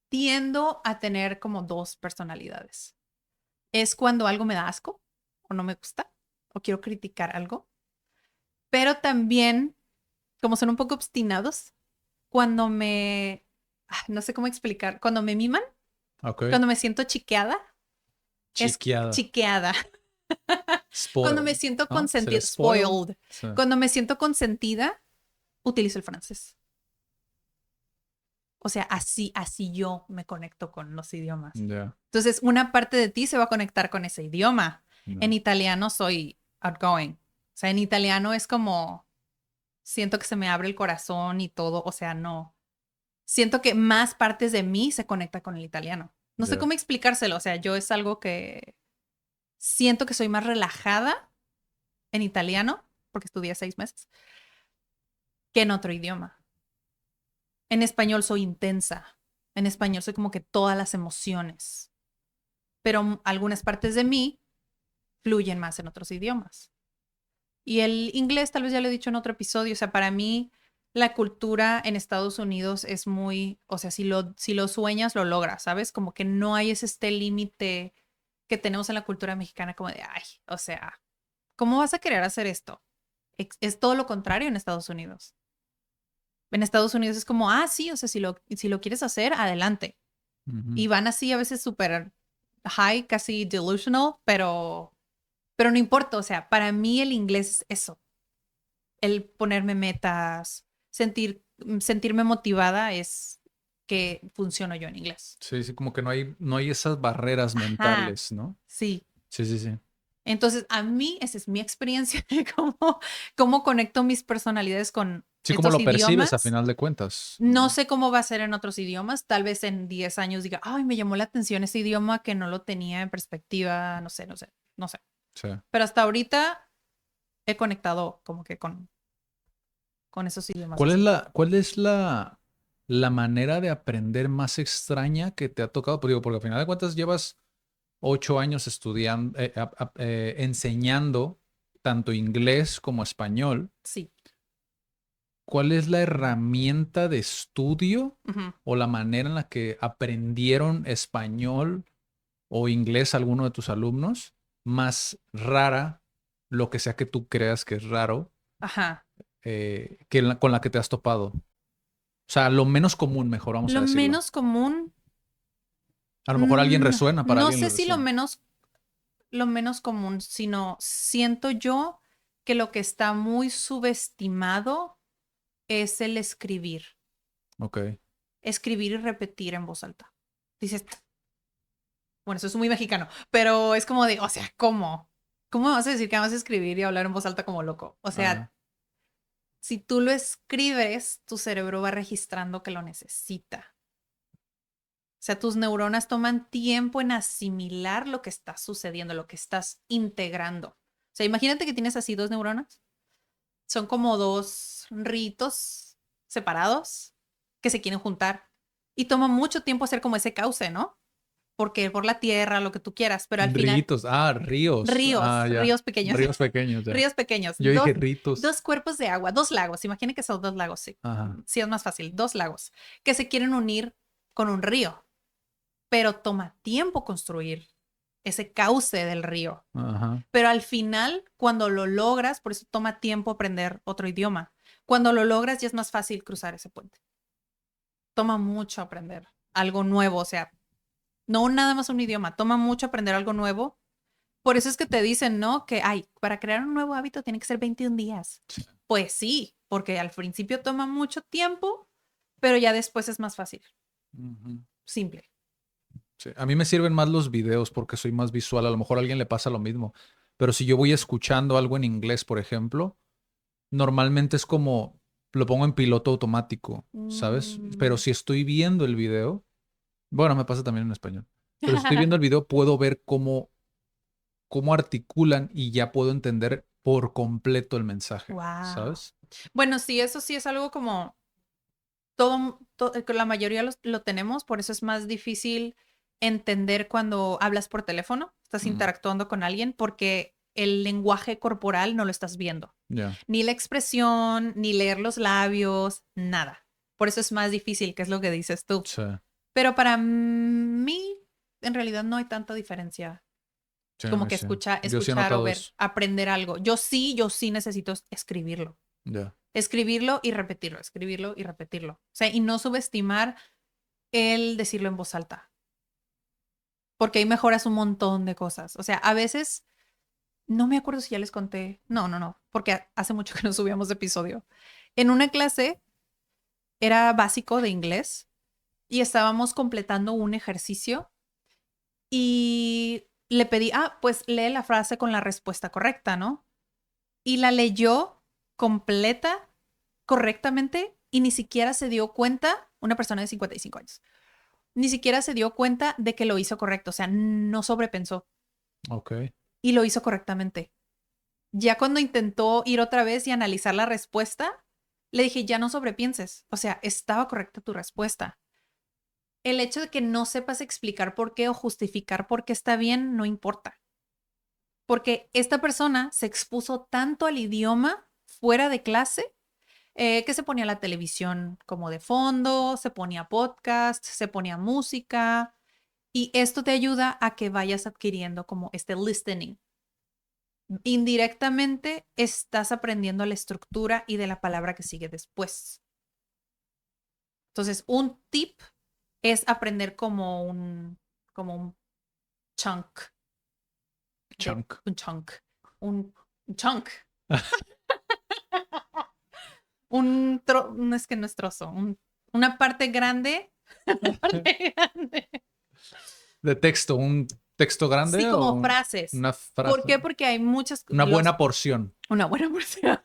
S2: tiendo a tener como dos personalidades. Es cuando algo me da asco o no me gusta o quiero criticar algo, pero también, como son un poco obstinados, cuando no sé cómo explicar, cuando me miman,
S1: ok.
S2: cuando me siento chiqueada, es
S1: Chiqueada,
S2: chiqueada, cuando me
S1: spoiled,
S2: siento
S1: ¿no? ¿Sería
S2: consentida,
S1: spoiled?
S2: spoiled,
S1: Sí,
S2: cuando me siento consentida, utilizo el francés. O sea, así yo me conecto con los idiomas.
S1: ya,
S2: Entonces, una parte de ti se va a conectar con ese idioma. En
S1: no,
S2: italiano soy outgoing. O sea, en italiano es como, siento que se me abre el corazón y todo. O sea, no. siento que más partes de mí se conecta con el italiano. No sé
S1: Ya.
S2: cómo explicárselo, o sea, yo es algo que siento que soy más relajada en italiano, porque estudié 6 meses, que en otro idioma. En español soy intensa, en español soy como que todas las emociones, pero algunas partes de mí fluyen más en otros idiomas. Y el inglés, tal vez ya lo he dicho en otro episodio, o sea, para mí la cultura en Estados Unidos es muy, o sea, si lo sueñas, lo logras, ¿sabes? Como que no hay este límite que tenemos en la cultura mexicana como de, ay, o sea, ¿cómo vas a querer hacer esto? Es todo lo contrario en Estados Unidos. En Estados Unidos es como, ah, sí, o sea, si lo quieres hacer, adelante.
S1: Ujú.
S2: Y van así a veces súper high, casi delusional, pero no importa, o sea, para mí el inglés es eso, el ponerme metas, sentirme motivada es que funciono yo en inglés.
S1: Sí, sí, como que no hay esas barreras
S2: Ajá,
S1: mentales, ¿no?
S2: sí.
S1: Sí, sí, sí.
S2: Entonces, a mí, esa es mi experiencia de cómo conecto mis personalidades con
S1: Sí, como
S2: estos
S1: lo percibes a
S2: idiomas.
S1: final de cuentas.
S2: No sé cómo va a ser en otros idiomas. Tal vez en 10 años diga, ay, me llamó la atención ese idioma que no lo tenía en perspectiva, no sé, no sé, no sé.
S1: Sí.
S2: Pero hasta ahorita he conectado como que con esos idiomas
S1: ¿Cuál es
S2: así.
S1: la manera de aprender más extraña que te ha tocado? Pues digo, porque al final de cuentas llevas 8 años estudiando, enseñando tanto inglés como español.
S2: Sí.
S1: ¿Cuál es la herramienta de estudio
S2: Ujú.
S1: o la manera en la que aprendieron español o inglés alguno de tus alumnos más rara, lo que sea que tú creas que es raro,
S2: Ajá.
S1: con la que te has topado? O sea, lo menos común, mejor vamos a
S2: Lo
S1: decirlo.
S2: menos común,
S1: A lo mejor a alguien resuena, para
S2: no
S1: alguien
S2: sé
S1: le
S2: si lo
S1: resuena.
S2: menos, lo menos común, sino siento yo que lo que está muy subestimado es el escribir.
S1: Ok.
S2: Escribir y repetir en voz alta. Dices, bueno, eso es muy mexicano, pero es como de, o sea, ¿cómo? ¿Cómo me vas a decir que vas a escribir y hablar en voz alta como loco? O
S1: Ajá.
S2: sea, si tú lo escribes, tu cerebro va registrando que lo necesita. O sea, tus neuronas toman tiempo en asimilar lo que está sucediendo, lo que estás integrando. O sea, imagínate que tienes así dos neuronas. Son como dos ritos separados que se quieren juntar. Y toma mucho tiempo hacer como ese cauce, ¿no? Porque por la tierra, lo que tú quieras, pero al final,
S1: Ritos. Ríos.
S2: ríos,
S1: Ah, ya.
S2: ríos pequeños,
S1: Ríos pequeños, ya.
S2: ríos pequeños,
S1: Yo
S2: dos,
S1: dije ritos.
S2: dos cuerpos de agua, dos lagos. Imaginen que son dos lagos, sí.
S1: Ajá.
S2: Sí, es más fácil, dos lagos que se quieren unir con un río, pero toma tiempo construir ese cauce del río.
S1: Ajá.
S2: Pero al final, cuando lo logras, por eso toma tiempo aprender otro idioma. Cuando lo logras, ya es más fácil cruzar ese puente. Toma mucho aprender algo nuevo, o sea, no nada más un idioma, toma mucho aprender algo nuevo. Por eso es que te dicen, ¿no? Que, ay, para crear un nuevo hábito tiene que ser 21 días. Pues sí, porque al principio toma mucho tiempo, pero ya después es más fácil.
S1: Ujú.
S2: Simple.
S1: Sí. A mí me sirven más los videos porque soy más visual. A lo mejor a alguien le pasa lo mismo. Pero si yo voy escuchando algo en inglés, por ejemplo, normalmente es como lo pongo en piloto automático, ¿sabes? Pero
S2: Mm.
S1: si estoy viendo el video, bueno, me pasa también en español. Pero si estoy viendo el video, puedo ver cómo articulan y ya puedo entender por completo el mensaje,
S2: Wow.
S1: ¿sabes?
S2: Bueno, sí, eso sí es algo como que la mayoría lo tenemos, por eso es más difícil entender cuando hablas por teléfono, estás
S1: Mm,
S2: interactuando con alguien, porque el lenguaje corporal no lo estás viendo,
S1: ya.
S2: ni la expresión, ni leer los labios, nada. Por eso es más difícil, que es lo que dices tú.
S1: Sí,
S2: Pero para mí, en realidad no hay tanta diferencia,
S1: sí, a
S2: como
S1: mí
S2: que
S1: sí. Yo sí he
S2: escuchar o
S1: notado
S2: ver,
S1: eso.
S2: aprender algo. Yo sí necesito escribirlo.
S1: Ya.
S2: Escribirlo y repetirlo, escribirlo y repetirlo. O sea, y no subestimar el decirlo en voz alta, porque ahí mejoras un montón de cosas. O sea, a veces, no me acuerdo si ya les conté, no, porque hace mucho que no subíamos de episodio. En una clase era básico de inglés y estábamos completando un ejercicio y le pedí, pues lee la frase con la respuesta correcta, ¿no? Y la leyó completa, correctamente, y ni siquiera se dio cuenta. una persona de 55 años. Ni siquiera se dio cuenta de que lo hizo correcto, o sea, no sobrepensó
S1: Ok.
S2: y lo hizo correctamente. Ya cuando intentó ir otra vez y analizar la respuesta, le dije, ya no sobrepienses, o sea, estaba correcta tu respuesta. El hecho de que no sepas explicar por qué o justificar por qué está bien no importa. Porque esta persona se expuso tanto al idioma fuera de clase que se ponía la televisión como de fondo, se ponía podcast, se ponía música y esto te ayuda a que vayas adquiriendo como este listening. Indirectamente estás aprendiendo la estructura y de la palabra que sigue después. Entonces, un tip es aprender como un chunk.
S1: Chunk.
S2: Un chunk. Un chunk. No es que no es trozo, una parte grande. Una parte grande.
S1: ¿De texto? ¿Un texto grande
S2: Sí,
S1: o
S2: como frases.
S1: una
S2: ¿Por
S1: frase?
S2: qué? Porque hay muchas.
S1: Una buena porción.
S2: Una buena porción.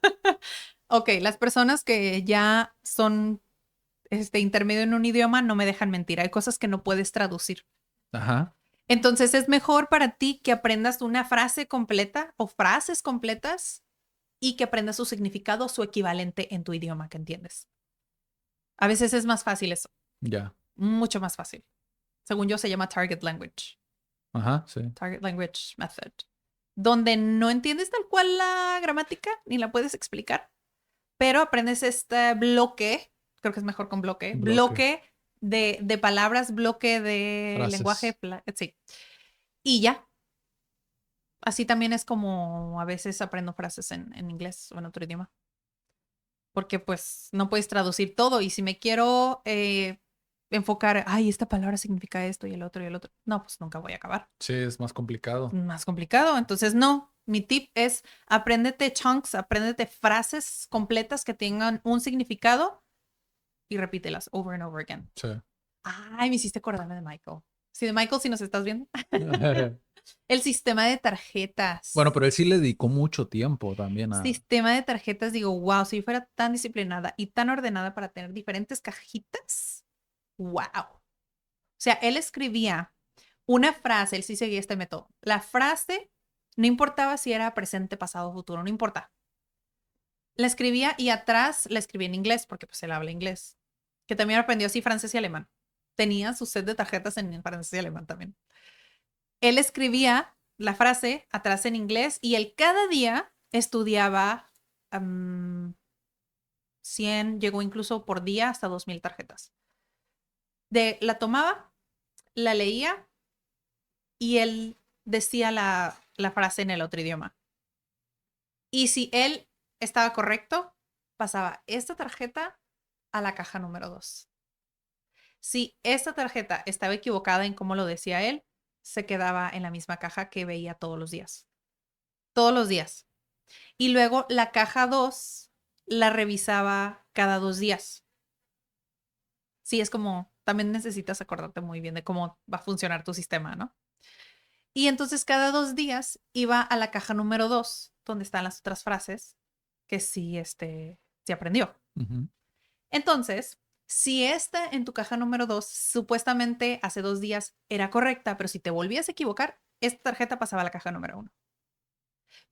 S2: Ok, las personas que ya son intermedio en un idioma no me dejan mentir. Hay cosas que no puedes traducir.
S1: Ajá.
S2: Entonces es mejor para ti que aprendas una frase completa o frases completas y que aprendas su significado, su equivalente en tu idioma que entiendes. A veces es más fácil eso,
S1: Ya.
S2: mucho más fácil. Según yo se llama Target Language,
S1: Ajá, sí.
S2: Target Language Method, donde no entiendes tal cual la gramática ni la puedes explicar, pero aprendes este bloque, creo que es mejor con bloque de palabras, bloque de lenguaje,
S1: Frases.
S2: sí, y ya. Así también es como a veces aprendo frases en inglés o en otro idioma. Porque pues no puedes traducir todo y si me quiero enfocar, ay, esta palabra significa esto y el otro y el otro, no, pues nunca voy a acabar.
S1: Sí, es más complicado.
S2: Más complicado. Entonces, no, mi tip es apréndete chunks, apréndete frases completas que tengan un significado y repítelas over and over again.
S1: Sí.
S2: Ay, me hiciste acordarme de Michael. Sí, de Michael, si nos estás viendo. El sistema de
S1: Bueno, pero
S2: tarjetas.
S1: él sí le dedicó mucho tiempo también a...
S2: Sistema de tarjetas, digo, wow, si yo fuera tan disciplinada y tan ordenada para tener diferentes cajitas, wow. O sea, él escribía una frase, él sí seguía este método. La frase, no importaba si era presente, pasado o futuro, no importa. La escribía y atrás la escribía en inglés, porque pues él habla inglés, que también aprendió así francés y alemán. Tenía su set de tarjetas en francés y alemán también. Él escribía la frase atrás en inglés y él cada día estudiaba 100, llegó incluso por día hasta 2000 tarjetas. La tomaba, la leía y él decía la frase en el otro idioma. Y si él estaba correcto, pasaba esta tarjeta a la caja número 2. Si esta tarjeta estaba equivocada en cómo lo decía él, se quedaba en la misma caja que veía todos los días. Todos los días. Y luego la caja 2 la revisaba cada 2 días. Sí, es como, también necesitas acordarte muy bien de cómo va a funcionar tu sistema, ¿no? Y entonces cada 2 días iba a la caja número 2, donde están las otras frases que sí aprendió.
S1: Ujú.
S2: Entonces, si esta en tu caja número 2 supuestamente hace 2 días era correcta, pero si te volvías a equivocar, esta tarjeta pasaba a la caja número 1.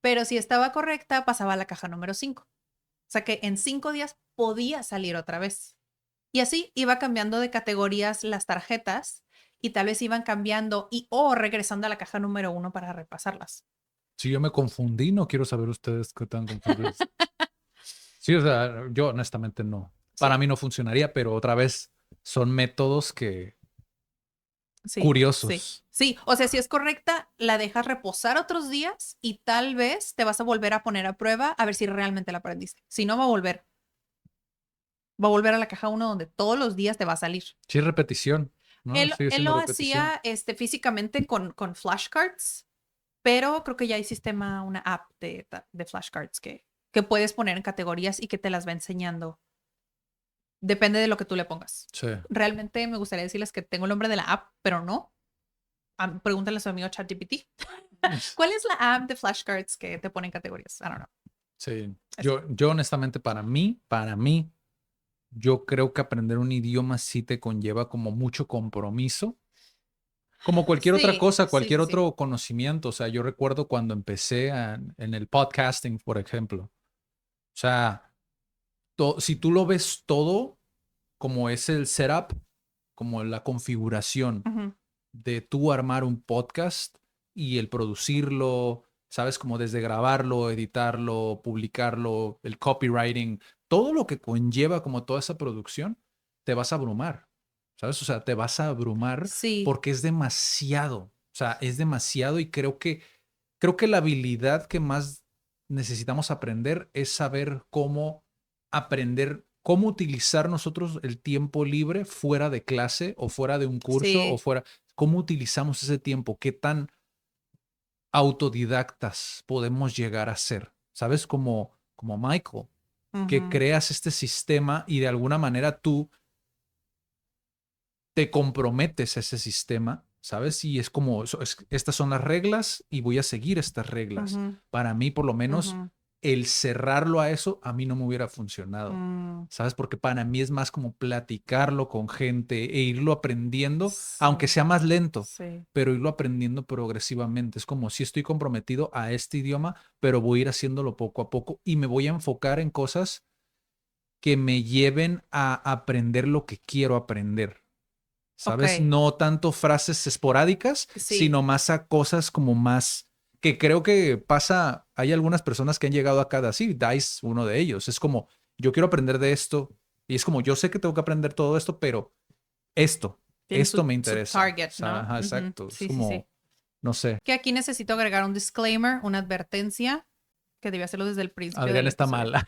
S2: Pero si estaba correcta, pasaba a la caja número 5. O sea que en 5 días podía salir otra vez. Y así iba cambiando de categorías las tarjetas y tal vez iban cambiando o regresando a la caja número 1 para repasarlas.
S1: Si yo me confundí, no quiero saber ustedes qué tan confundidos. Sí, o sea, yo honestamente no.
S2: Sí,
S1: Para mí no funcionaría, pero otra vez son métodos que
S2: sí, sí.
S1: curiosos.
S2: Sí, o sea, si es correcta, la dejas reposar otros días y tal vez te vas a volver a poner a prueba a ver si realmente la aprendiste. Si no, va a volver. Va a volver a la caja 1 donde todos los días te va a salir.
S1: Sí, repetición, ¿no? Sigue
S2: Él
S1: siendo
S2: lo
S1: repetición.
S2: hacía físicamente con flashcards, pero creo que ya hay sistema, una app de flashcards que puedes poner en categorías y que te las va enseñando. Depende de lo que tú le pongas.
S1: Sí.
S2: Realmente me gustaría decirles que tengo el nombre de la app, pero no. Pregúntale a su amigo ChatGPT. ¿Cuál es la app de flashcards que te pone en categorías? I don't know.
S1: Sí.
S2: Eso.
S1: Yo honestamente, para mí, yo creo que aprender un idioma sí te conlleva como mucho compromiso. Como cualquier otra
S2: Sí,
S1: cosa,
S2: sí,
S1: cualquier
S2: sí, sí.
S1: otro conocimiento. O sea, yo recuerdo cuando empecé en el podcasting, por ejemplo. O sea, si tú lo ves todo como es el setup, como la configuración
S2: Ujú.
S1: de tú armar un podcast y el producirlo, sabes, como desde grabarlo, editarlo, publicarlo, el copywriting, todo lo que conlleva como toda esa producción, te vas a abrumar, ¿sabes? O sea, te vas a abrumar
S2: Sí,
S1: porque es demasiado, o sea, es demasiado y creo que la habilidad que más necesitamos aprender es saber cómo aprender, cómo utilizar nosotros el tiempo libre fuera de clase o fuera de un curso o
S2: sí.
S1: fuera, cómo utilizamos ese tiempo, qué tan autodidactas podemos llegar a ser, ¿sabes? Como Michael, que
S2: Ujú.
S1: creas este sistema y de alguna manera tú te comprometes a ese sistema, ¿sabes? Y es como, estas son las reglas y voy a seguir estas reglas.
S2: Ujú,
S1: Para mí, por lo menos,
S2: ujú,
S1: el cerrarlo a eso, a mí no me hubiera funcionado,
S2: mm,
S1: ¿sabes? Porque para mí es más como platicarlo con gente e irlo aprendiendo, aunque
S2: sí,
S1: sea más lento,
S2: sí,
S1: pero irlo aprendiendo progresivamente. Es como si estoy comprometido a este idioma, pero voy a ir haciéndolo poco a poco y me voy a enfocar en cosas que me lleven a aprender lo que quiero aprender. ¿Sabes?
S2: ok,
S1: No tanto frases esporádicas,
S2: sí,
S1: sino más a cosas como más que creo que pasa. Hay algunas personas que han llegado acá de así, Dice, uno de ellos. Es como, yo quiero aprender de esto, y es como, yo sé que tengo que aprender todo esto, pero esto,
S2: tiene
S1: esto
S2: su,
S1: me
S2: su
S1: interesa. O
S2: target,
S1: sea,
S2: ¿no?
S1: ajá,
S2: Ujú,
S1: exacto. Es
S2: sí, sí, sí.
S1: como, no sé,
S2: Que aquí necesito agregar un disclaimer, una advertencia, que debía hacerlo desde el principio
S1: Adrián
S2: del
S1: está
S2: episodio.
S1: mala.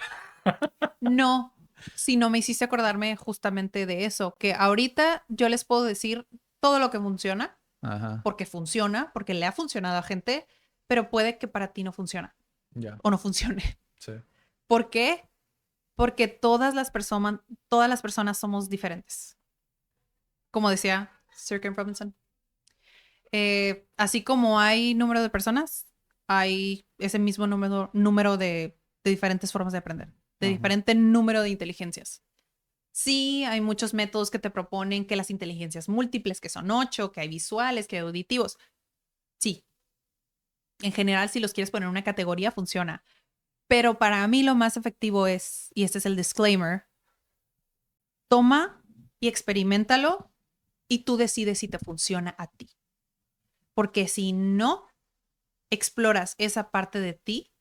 S2: No, si no me hiciste acordarme justamente de eso, que ahorita yo les puedo decir todo lo que funciona,
S1: Ajá,
S2: porque le ha funcionado a gente, pero puede que para ti no funciona
S1: ya,
S2: o no funcione.
S1: sí.
S2: ¿Por qué? Porque todas las personas somos diferentes. Como decía Sir Ken Robinson. Así como hay número de personas, hay ese mismo número de diferentes formas de aprender, de
S1: Ajá,
S2: diferente número de inteligencias. Sí, hay muchos métodos que te proponen que las inteligencias múltiples, que son 8, que hay visuales, que hay auditivos. Sí, en general, si los quieres poner en una categoría, funciona. Pero para mí lo más efectivo es, y este es el disclaimer, toma y experimentalo y tú decides si te funciona a ti. Porque si no exploras esa parte de ti,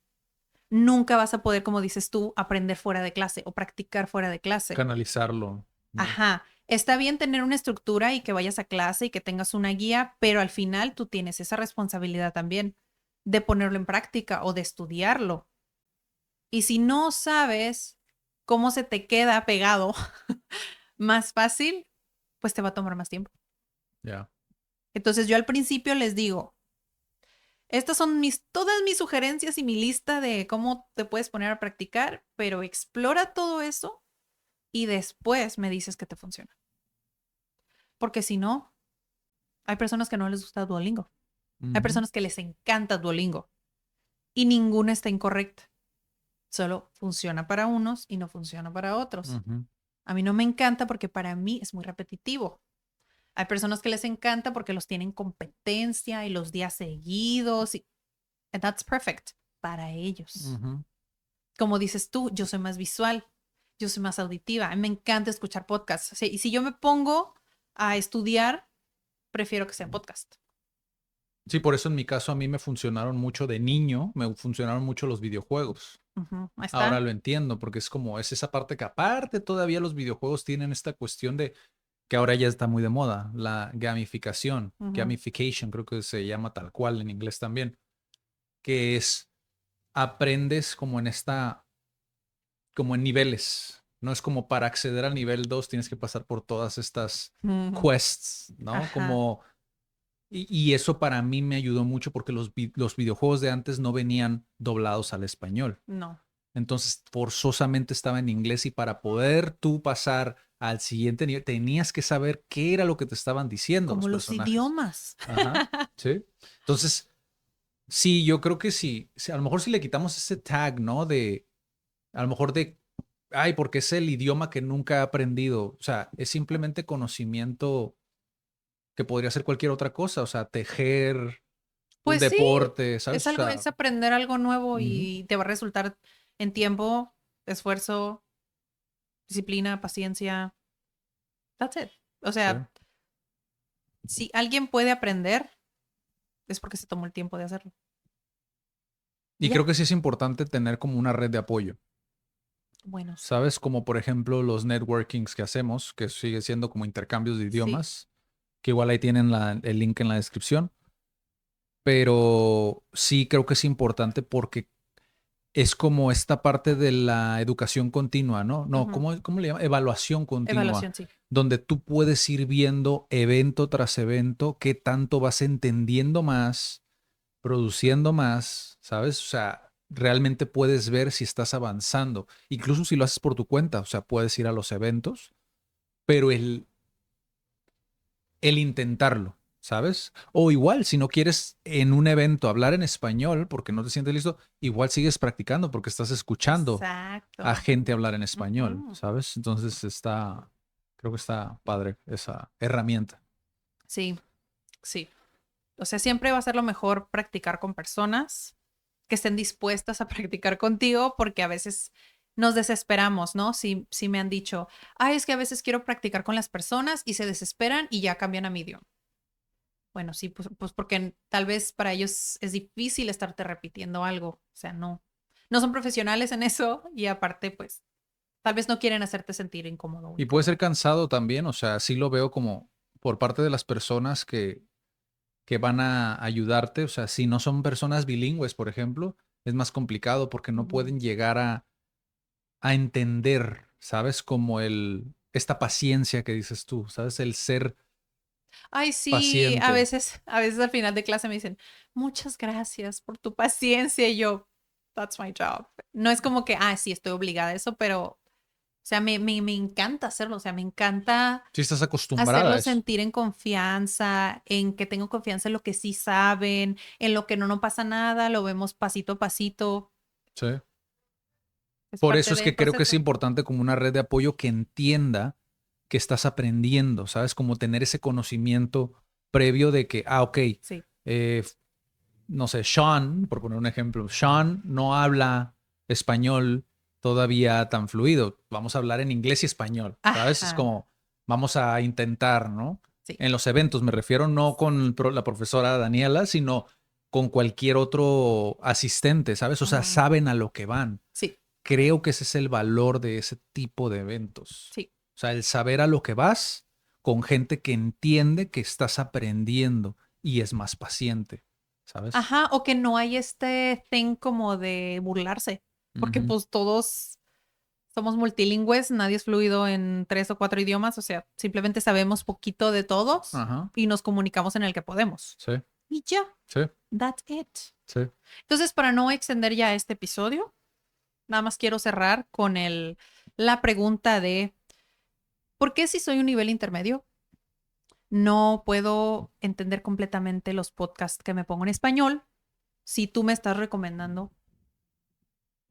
S2: nunca vas a poder, como dices tú, aprender fuera de clase o practicar fuera de clase.
S1: canalizarlo. Ya,
S2: Ajá, está bien tener una estructura y que vayas a clase y que tengas una guía, pero al final tú tienes esa responsabilidad también de ponerlo en práctica o de estudiarlo. Y si no sabes cómo se te queda pegado más fácil, pues te va a tomar más tiempo.
S1: ya.
S2: Entonces yo al principio les digo, estas son todas mis sugerencias y mi lista de cómo te puedes poner a practicar, pero explora todo eso y después me dices que te funciona. Porque si no, hay personas que no les gusta Duolingo. Hay
S1: Ujú,
S2: personas que les encanta Duolingo y ninguna está incorrecta. Solo funciona para unos y no funciona para otros.
S1: ujú.
S2: A mí no me encanta porque para mí es muy repetitivo. Hay personas que les encanta porque los tienen competencia y los días seguidos y and that's perfect para ellos.
S1: Ujú.
S2: Como dices tú, yo soy más visual, yo soy más auditiva, a mí me encanta escuchar podcasts. O sea, y si yo me pongo a estudiar, prefiero que sea podcast.
S1: Sí, por eso en mi caso a mí me funcionaron mucho de niño, me funcionaron mucho los videojuegos.
S2: Ujú, ahí
S1: Ahora
S2: está.
S1: lo entiendo, porque es como, es esa parte que aparte todavía los videojuegos tienen esta cuestión de que ahora ya está muy de moda, la gamificación,
S2: Ujú,
S1: gamification, creo que se llama tal cual en inglés también, que es aprendes como en como en niveles. No es como para acceder al nivel 2 tienes que pasar por todas estas
S2: ujú,
S1: quests, ¿no?
S2: ajá,
S1: Como, y eso para mí me ayudó mucho porque los videojuegos de antes no venían doblados al español.
S2: no.
S1: Entonces, forzosamente estaba en inglés y para poder tú pasar al siguiente nivel, tenías que saber qué era lo que te estaban diciendo
S2: Como
S1: los
S2: los
S1: personajes.
S2: idiomas.
S1: Ajá, sí. Entonces, sí, yo creo que sí. A lo mejor si le quitamos ese tag, ¿no? A lo mejor de ay, porque es el idioma que nunca he aprendido. O sea, es simplemente conocimiento que podría ser cualquier otra cosa. O sea, tejer, un
S2: Pues sí,
S1: deporte, ¿sabes?
S2: es
S1: O
S2: algo,
S1: sea,
S2: es aprender algo nuevo
S1: ujú,
S2: y te va a resultar en tiempo, esfuerzo, disciplina, paciencia. That's it. O
S1: sí.
S2: sea, si alguien puede aprender, es porque se tomó el tiempo de hacerlo. Y
S1: Y creo
S2: ya.
S1: que sí es importante tener como una red de apoyo.
S2: Bueno, sí.
S1: ¿Sabes? Como por ejemplo los networkings que hacemos, que sigue siendo como intercambios de
S2: Sí.
S1: idiomas, que igual ahí tienen el link en la descripción. Pero sí creo que es importante porque es como esta parte de la educación continua, ¿no? No,
S2: Ujú.
S1: ¿cómo le llaman? Evaluación continua,
S2: Evaluación, sí.
S1: donde tú puedes ir viendo evento tras evento qué tanto vas entendiendo más, produciendo más, ¿sabes? O sea, realmente puedes ver si estás avanzando, incluso si lo haces por tu cuenta, o sea, puedes ir a los eventos, pero el intentarlo, ¿sabes? O igual, si no quieres en un evento hablar en español porque no te sientes listo, igual sigues practicando porque estás escuchando a
S2: Exacto.
S1: gente hablar en español,
S2: Ujú.
S1: ¿sabes? Entonces creo que está padre esa herramienta.
S2: Sí, sí. O sea, siempre va a ser lo mejor practicar con personas que estén dispuestas a practicar contigo, porque a veces nos desesperamos, ¿no? Si me han dicho, ay, es que a veces quiero practicar con las personas y se desesperan y ya cambian a mi idioma. Bueno, sí, pues porque tal vez para ellos es difícil estarte repitiendo algo. O sea, no son profesionales en eso y aparte, pues, tal vez no quieren hacerte sentir incómodo o
S1: Y puede
S2: incómodo.
S1: ser cansado también, o sea, sí lo veo como por parte de las personas que van a ayudarte, o sea, si no son personas bilingües, por ejemplo, es más complicado porque no
S2: Ujú.
S1: pueden llegar a entender, ¿sabes? Como esta paciencia que dices tú, ¿sabes? El ser
S2: Ay, sí,
S1: paciente.
S2: a veces al final de clase me dicen, muchas gracias por tu paciencia. Y yo, that's my job. No es como que, ah, sí, estoy obligada a eso, pero, o sea, me encanta hacerlo. O sea, me encanta
S1: Si estás acostumbrada a
S2: hacerlos
S1: eso.
S2: sentir en confianza, en que tengo confianza en lo que sí saben, en lo que no pasa nada, lo vemos pasito a pasito.
S1: Sí.
S2: Es
S1: Por
S2: parte
S1: eso es
S2: del
S1: que creo que es
S2: proceso.
S1: importante como una red de apoyo que entienda que estás aprendiendo, ¿sabes? Como tener ese conocimiento previo de que, ok,
S2: Sí.
S1: eh, no sé, Sean, por poner un ejemplo, Sean no habla español todavía tan fluido. Vamos a hablar en inglés y español, ¿sabes? Es
S2: Ajá.
S1: como, vamos a intentar, ¿no?
S2: Sí.
S1: En los eventos, me refiero no con la profesora Daniela, sino con cualquier otro asistente, ¿sabes? O sea,
S2: Ujú.
S1: saben a lo que van.
S2: Sí.
S1: Creo que ese es el valor de ese tipo de eventos.
S2: Sí.
S1: O sea, el saber a lo que vas con gente que entiende que estás aprendiendo y es más paciente, ¿sabes?
S2: Ajá, o que no hay este thing como de burlarse, porque
S1: Ujú.
S2: pues todos somos multilingües, nadie es fluido en 3 o 4 idiomas, o sea, simplemente sabemos poquito de todos
S1: Ajá.
S2: y nos comunicamos en el que podemos.
S1: Sí,
S2: Y ya,
S1: sí,
S2: that's it.
S1: sí.
S2: Entonces, para no extender ya este episodio, nada más quiero cerrar con la pregunta de, ¿por qué si soy un nivel intermedio no puedo entender completamente los podcasts que me pongo en español si tú me estás recomendando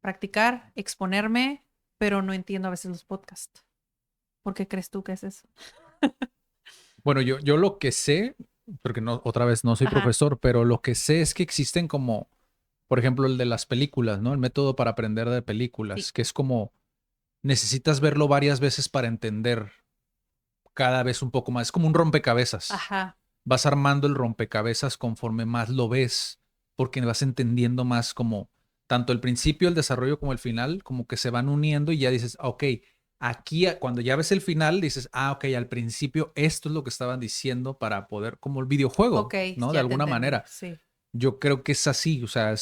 S2: practicar, exponerme, pero no entiendo a veces los podcasts? ¿Por qué crees tú que es eso?
S1: Bueno, yo lo que sé, porque no, otra vez no soy
S2: Ajá,
S1: profesor, pero lo que sé es que existen como, por ejemplo, el de las películas, ¿no? El método para aprender de
S2: sí,
S1: películas, que es como necesitas verlo varias veces para entender cada vez un poco más. Es como un rompecabezas.
S2: ajá,
S1: Vas armando el rompecabezas conforme más lo ves, porque vas entendiendo más como tanto el principio, el desarrollo como el final, como que se van uniendo y ya dices, ok, aquí cuando ya ves el final, dices, ok, al principio esto es lo que estaban diciendo para poder, como el
S2: ok,
S1: videojuego, ¿no? De
S2: ya te
S1: alguna
S2: entendí,
S1: manera.
S2: sí.
S1: Yo creo que es así, o sea,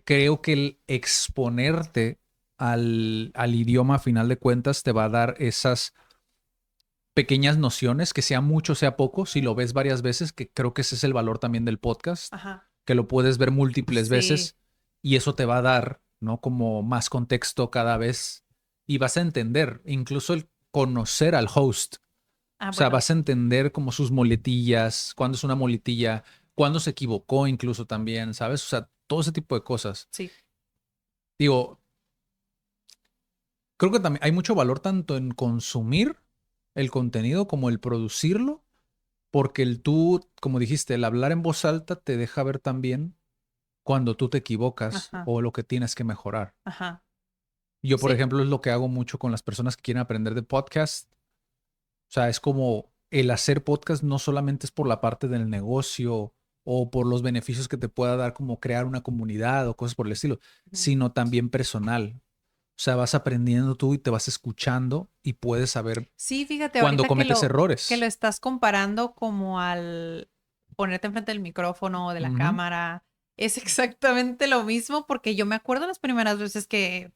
S1: creo que el exponerte al idioma a final de cuentas te va a dar esas pequeñas nociones, que sea mucho, sea poco, si lo ves varias veces, que creo que ese es el valor también del podcast,
S2: Ajá,
S1: que lo puedes ver múltiples
S2: sí.
S1: veces y eso te va a dar, ¿no? Como más contexto cada vez y vas a entender, incluso el conocer al host,
S2: Ah,
S1: o sea,
S2: bueno,
S1: vas a entender como sus muletillas, cuándo es una muletilla, cuándo se equivocó incluso también, ¿sabes? O sea, todo ese tipo de cosas.
S2: sí.
S1: Digo, Creo que también hay mucho valor tanto en consumir el contenido como el producirlo, porque el tú, como dijiste, el hablar en voz alta te deja ver también cuando tú te equivocas
S2: Ajá,
S1: o lo que tienes que mejorar.
S2: ajá.
S1: Yo, por
S2: Sí,
S1: ejemplo, es lo que hago mucho con las personas que quieren aprender de podcast. O sea, es como el hacer podcast no solamente es por la parte del negocio o por los beneficios que te pueda dar como crear una comunidad o cosas por el estilo,
S2: ujú.
S1: sino también personal. O sea, vas aprendiendo tú y te vas escuchando y puedes saber
S2: Sí, fíjate,
S1: cuando
S2: ahorita
S1: cometes
S2: que lo
S1: errores.
S2: estás comparando como al ponerte enfrente del micrófono o de la
S1: Ujú,
S2: cámara, es exactamente lo mismo porque yo me acuerdo las primeras veces que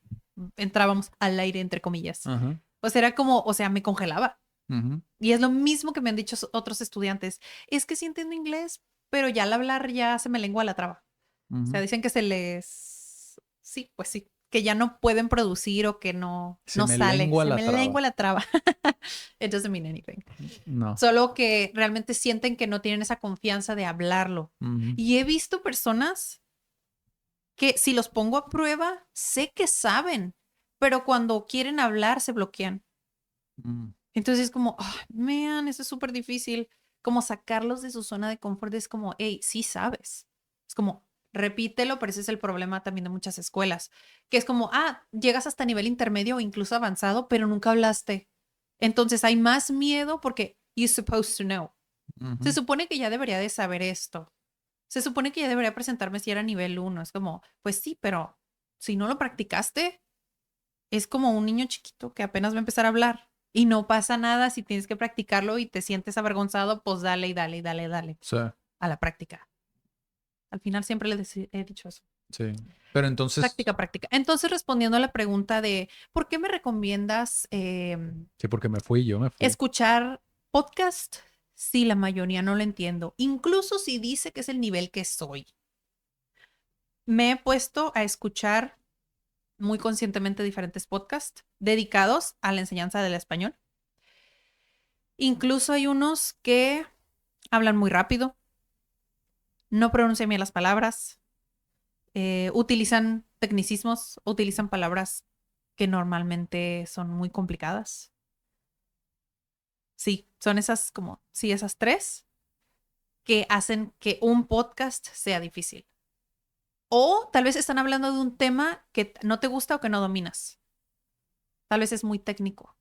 S2: entrábamos al aire, entre comillas.
S1: ajá,
S2: O sea, era como, o sea, me congelaba.
S1: ujú,
S2: Y es lo mismo que me han dicho otros estudiantes. Es que sí entiendo inglés, pero ya al hablar ya se me lengua la traba. O sea,
S1: ujú.
S2: dicen que se les... Sí, pues sí, que ya no pueden producir o que no,
S1: Se
S2: no
S1: me
S2: sale.
S1: lengua
S2: Se
S1: la
S2: me lengua
S1: traba.
S2: la traba. It doesn't mean anything.
S1: No.
S2: Solo que realmente sienten que no tienen esa confianza de hablarlo.
S1: Ujú,
S2: Y he visto personas que si los pongo a prueba, sé que saben, pero cuando quieren hablar se bloquean.
S1: ujú,
S2: Entonces es como, oh, man, eso es súper difícil. Como sacarlos de su zona de confort es como, hey, sí sabes. Es como, repítelo, pero ese es el problema también de muchas escuelas, que es como, llegas hasta nivel intermedio o incluso avanzado, pero nunca hablaste. Entonces hay más miedo porque you're supposed to know. Se
S1: ujú.
S2: supone que ya debería de saber esto. Se supone que ya debería presentarme si era nivel uno. Es como, pues sí, pero si no lo practicaste, es como un niño chiquito que apenas va a empezar a hablar y no pasa nada si tienes que practicarlo y te sientes avergonzado, pues dale y dale y dale y dale
S1: Sí,
S2: a la práctica. Al final siempre les he dicho eso.
S1: sí. Pero entonces,
S2: Práctica, práctica. Entonces, respondiendo a la pregunta de ¿por qué me recomiendas
S1: sí, porque yo me fui.
S2: escuchar podcast? Si la mayoría no lo entiendo, incluso si dice que es el nivel que soy. Me he puesto a escuchar muy conscientemente diferentes podcasts dedicados a la enseñanza del español. Incluso hay unos que hablan muy rápido, no pronuncian bien las palabras, utilizan tecnicismos, utilizan palabras que normalmente son muy complicadas. Sí, son esas como, sí, esas tres que hacen que un podcast sea difícil. O tal vez están hablando de un tema que no te gusta o que no dominas. Tal vez es muy técnico,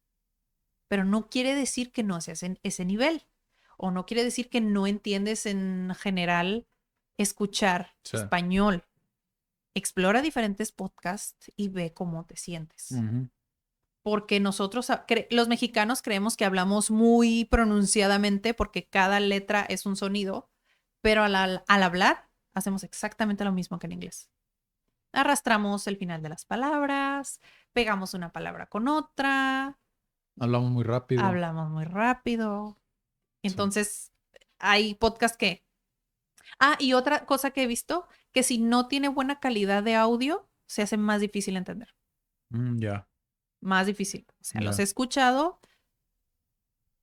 S2: pero no quiere decir que no seas en ese nivel. O no quiere decir que no entiendes en general escuchar
S1: Sí.
S2: español. Explora diferentes podcasts y ve cómo te sientes.
S1: Ujú,
S2: Porque nosotros, los mexicanos, creemos que hablamos muy pronunciadamente porque cada letra es un sonido, pero al hablar hacemos exactamente lo mismo que en inglés. Arrastramos el final de las palabras, pegamos una palabra con otra,
S1: hablamos muy rápido.
S2: hablamos muy rápido.
S1: Sí.
S2: Entonces, hay podcasts que... y otra cosa que he visto, que si no tiene buena calidad de audio, se hace más difícil entender.
S1: Ya,
S2: Más difícil. O sea, los he
S1: ya.
S2: escuchado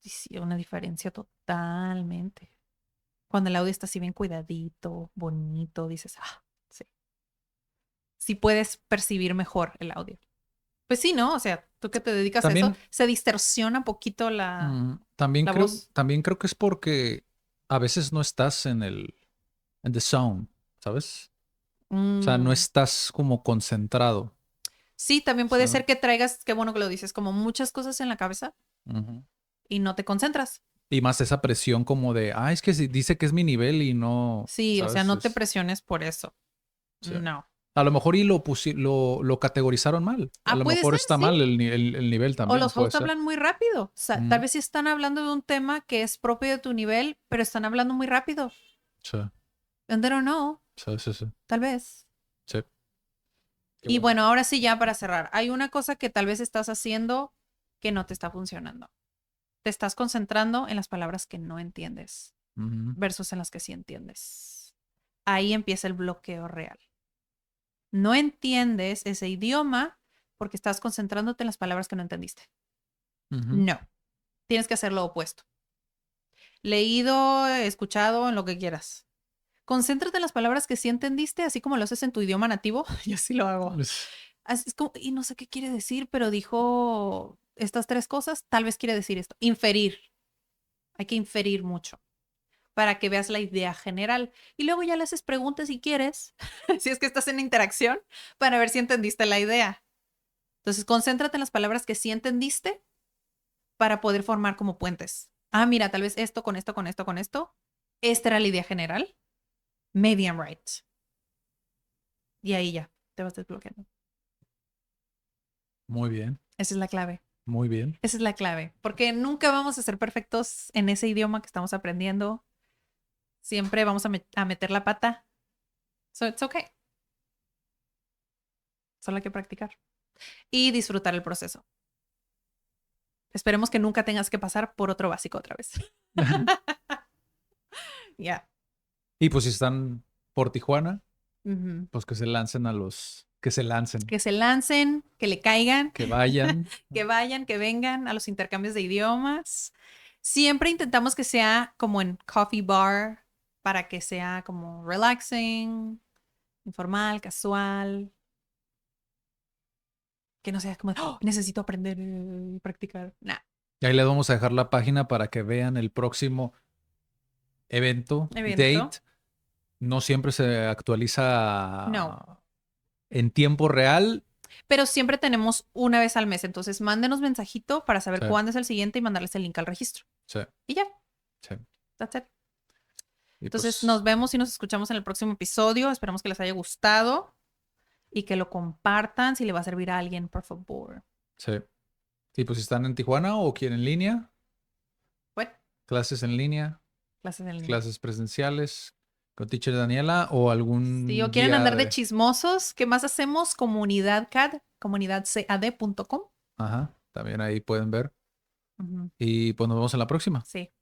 S2: y sí, una diferencia totalmente. Cuando el audio está así bien cuidadito, bonito, dices, sí. Sí puedes percibir mejor el audio. Pues sí, ¿no? O sea, tú que te dedicas a eso,
S1: También,
S2: se distorsiona un poquito
S1: también
S2: la voz.
S1: creo que es porque a veces no estás en the zone, ¿sabes? O sea, no
S2: Mm.
S1: estás como concentrado.
S2: Sí, también puede
S1: ¿Sabes?
S2: ser que traigas, qué bueno que lo dices, como muchas cosas en la cabeza
S1: Ujú.
S2: y no te concentras.
S1: Y más esa presión como de, es que dice que es mi nivel y no,
S2: Sí, o sea,
S1: ¿sabes?
S2: no te presiones por eso.
S1: Sí.
S2: No.
S1: A lo mejor y lo categorizaron mal. A lo
S2: Puede
S1: mejor
S2: ser,
S1: está
S2: sí.
S1: mal el nivel
S2: O
S1: también,
S2: los
S1: puede
S2: hosts
S1: ser.
S2: hablan muy rápido. O sea, tal
S1: Ujú.
S2: vez sí están hablando de un tema que es propio de tu nivel, pero están hablando muy rápido.
S1: Sí,
S2: And they don't know,
S1: sí, sí, sí.
S2: tal vez.
S1: Sí. Qué
S2: Y
S1: bueno.
S2: bueno, ahora sí, ya para cerrar, hay una cosa que tal vez estás haciendo que no te está funcionando. Te estás concentrando en las palabras que no entiendes
S1: Ujú,
S2: versus en las que sí entiendes. Ahí empieza el bloqueo real. No entiendes ese idioma porque estás concentrándote en las palabras que no entendiste.
S1: ujú,
S2: No, tienes que hacer lo opuesto. Leído, escuchado, en lo que quieras. Concéntrate en las palabras que sí entendiste, así como lo haces en tu idioma nativo. Yo sí lo hago. Es como, y no sé qué quiere decir, pero dijo estas tres cosas, tal vez quiere decir esto. Inferir. Hay que inferir mucho para que veas la idea general. Y luego ya le haces preguntas si quieres, si es que estás en interacción, para ver si entendiste la idea. Entonces, concéntrate en las palabras que sí entendiste para poder formar como puentes. Ah, mira, tal vez esto, con esto, con esto, con esto. Esta era la idea general. Maybe I'm right. Y ahí ya, te vas desbloqueando.
S1: Muy bien,
S2: Esa es la clave.
S1: muy bien.
S2: Esa es la clave. Porque nunca vamos a ser perfectos en ese idioma que estamos aprendiendo. Siempre vamos a meter la pata. So it's okay. Solo hay que practicar. Y disfrutar el proceso. Esperemos que nunca tengas que pasar por otro básico otra vez. Ya.
S1: Y pues si están por Tijuana,
S2: Ujú.
S1: pues que se lancen a los, que se lancen,
S2: Que se lancen, que le caigan,
S1: que vayan.
S2: que vayan, que vengan a los intercambios de idiomas. Siempre intentamos que sea como en coffee bar para que sea como relaxing, informal, casual. Que no sea como, "Oh, necesito aprender y practicar". Nah,
S1: Y ahí les vamos a dejar la página para que vean el próximo evento,
S2: evento.
S1: date. No siempre se
S2: No.
S1: actualiza en tiempo real.
S2: Pero siempre tenemos una vez al mes. Entonces, mándenos mensajito para saber
S1: Sí,
S2: cuándo es el siguiente y mandarles el link al registro.
S1: sí,
S2: Y ya,
S1: sí.
S2: that's it.
S1: Y
S2: Entonces,
S1: pues,
S2: nos vemos y nos escuchamos en el próximo episodio. Esperamos que les haya gustado y que lo compartan si le va a servir a alguien, por favor.
S1: sí. Y pues si están en Tijuana o quieren línea,
S2: Bueno,
S1: clases en línea,
S2: clases en línea.
S1: clases presenciales con Teacher Daniela o
S2: Si o
S1: algún
S2: quieren
S1: guía
S2: andar de
S1: de...
S2: chismosos, ¿qué más hacemos? Comunidad CAD, comunidadcad.com.
S1: Ajá, también ahí pueden ver.
S2: Ujú.
S1: Y pues nos vemos en la próxima.
S2: Sí.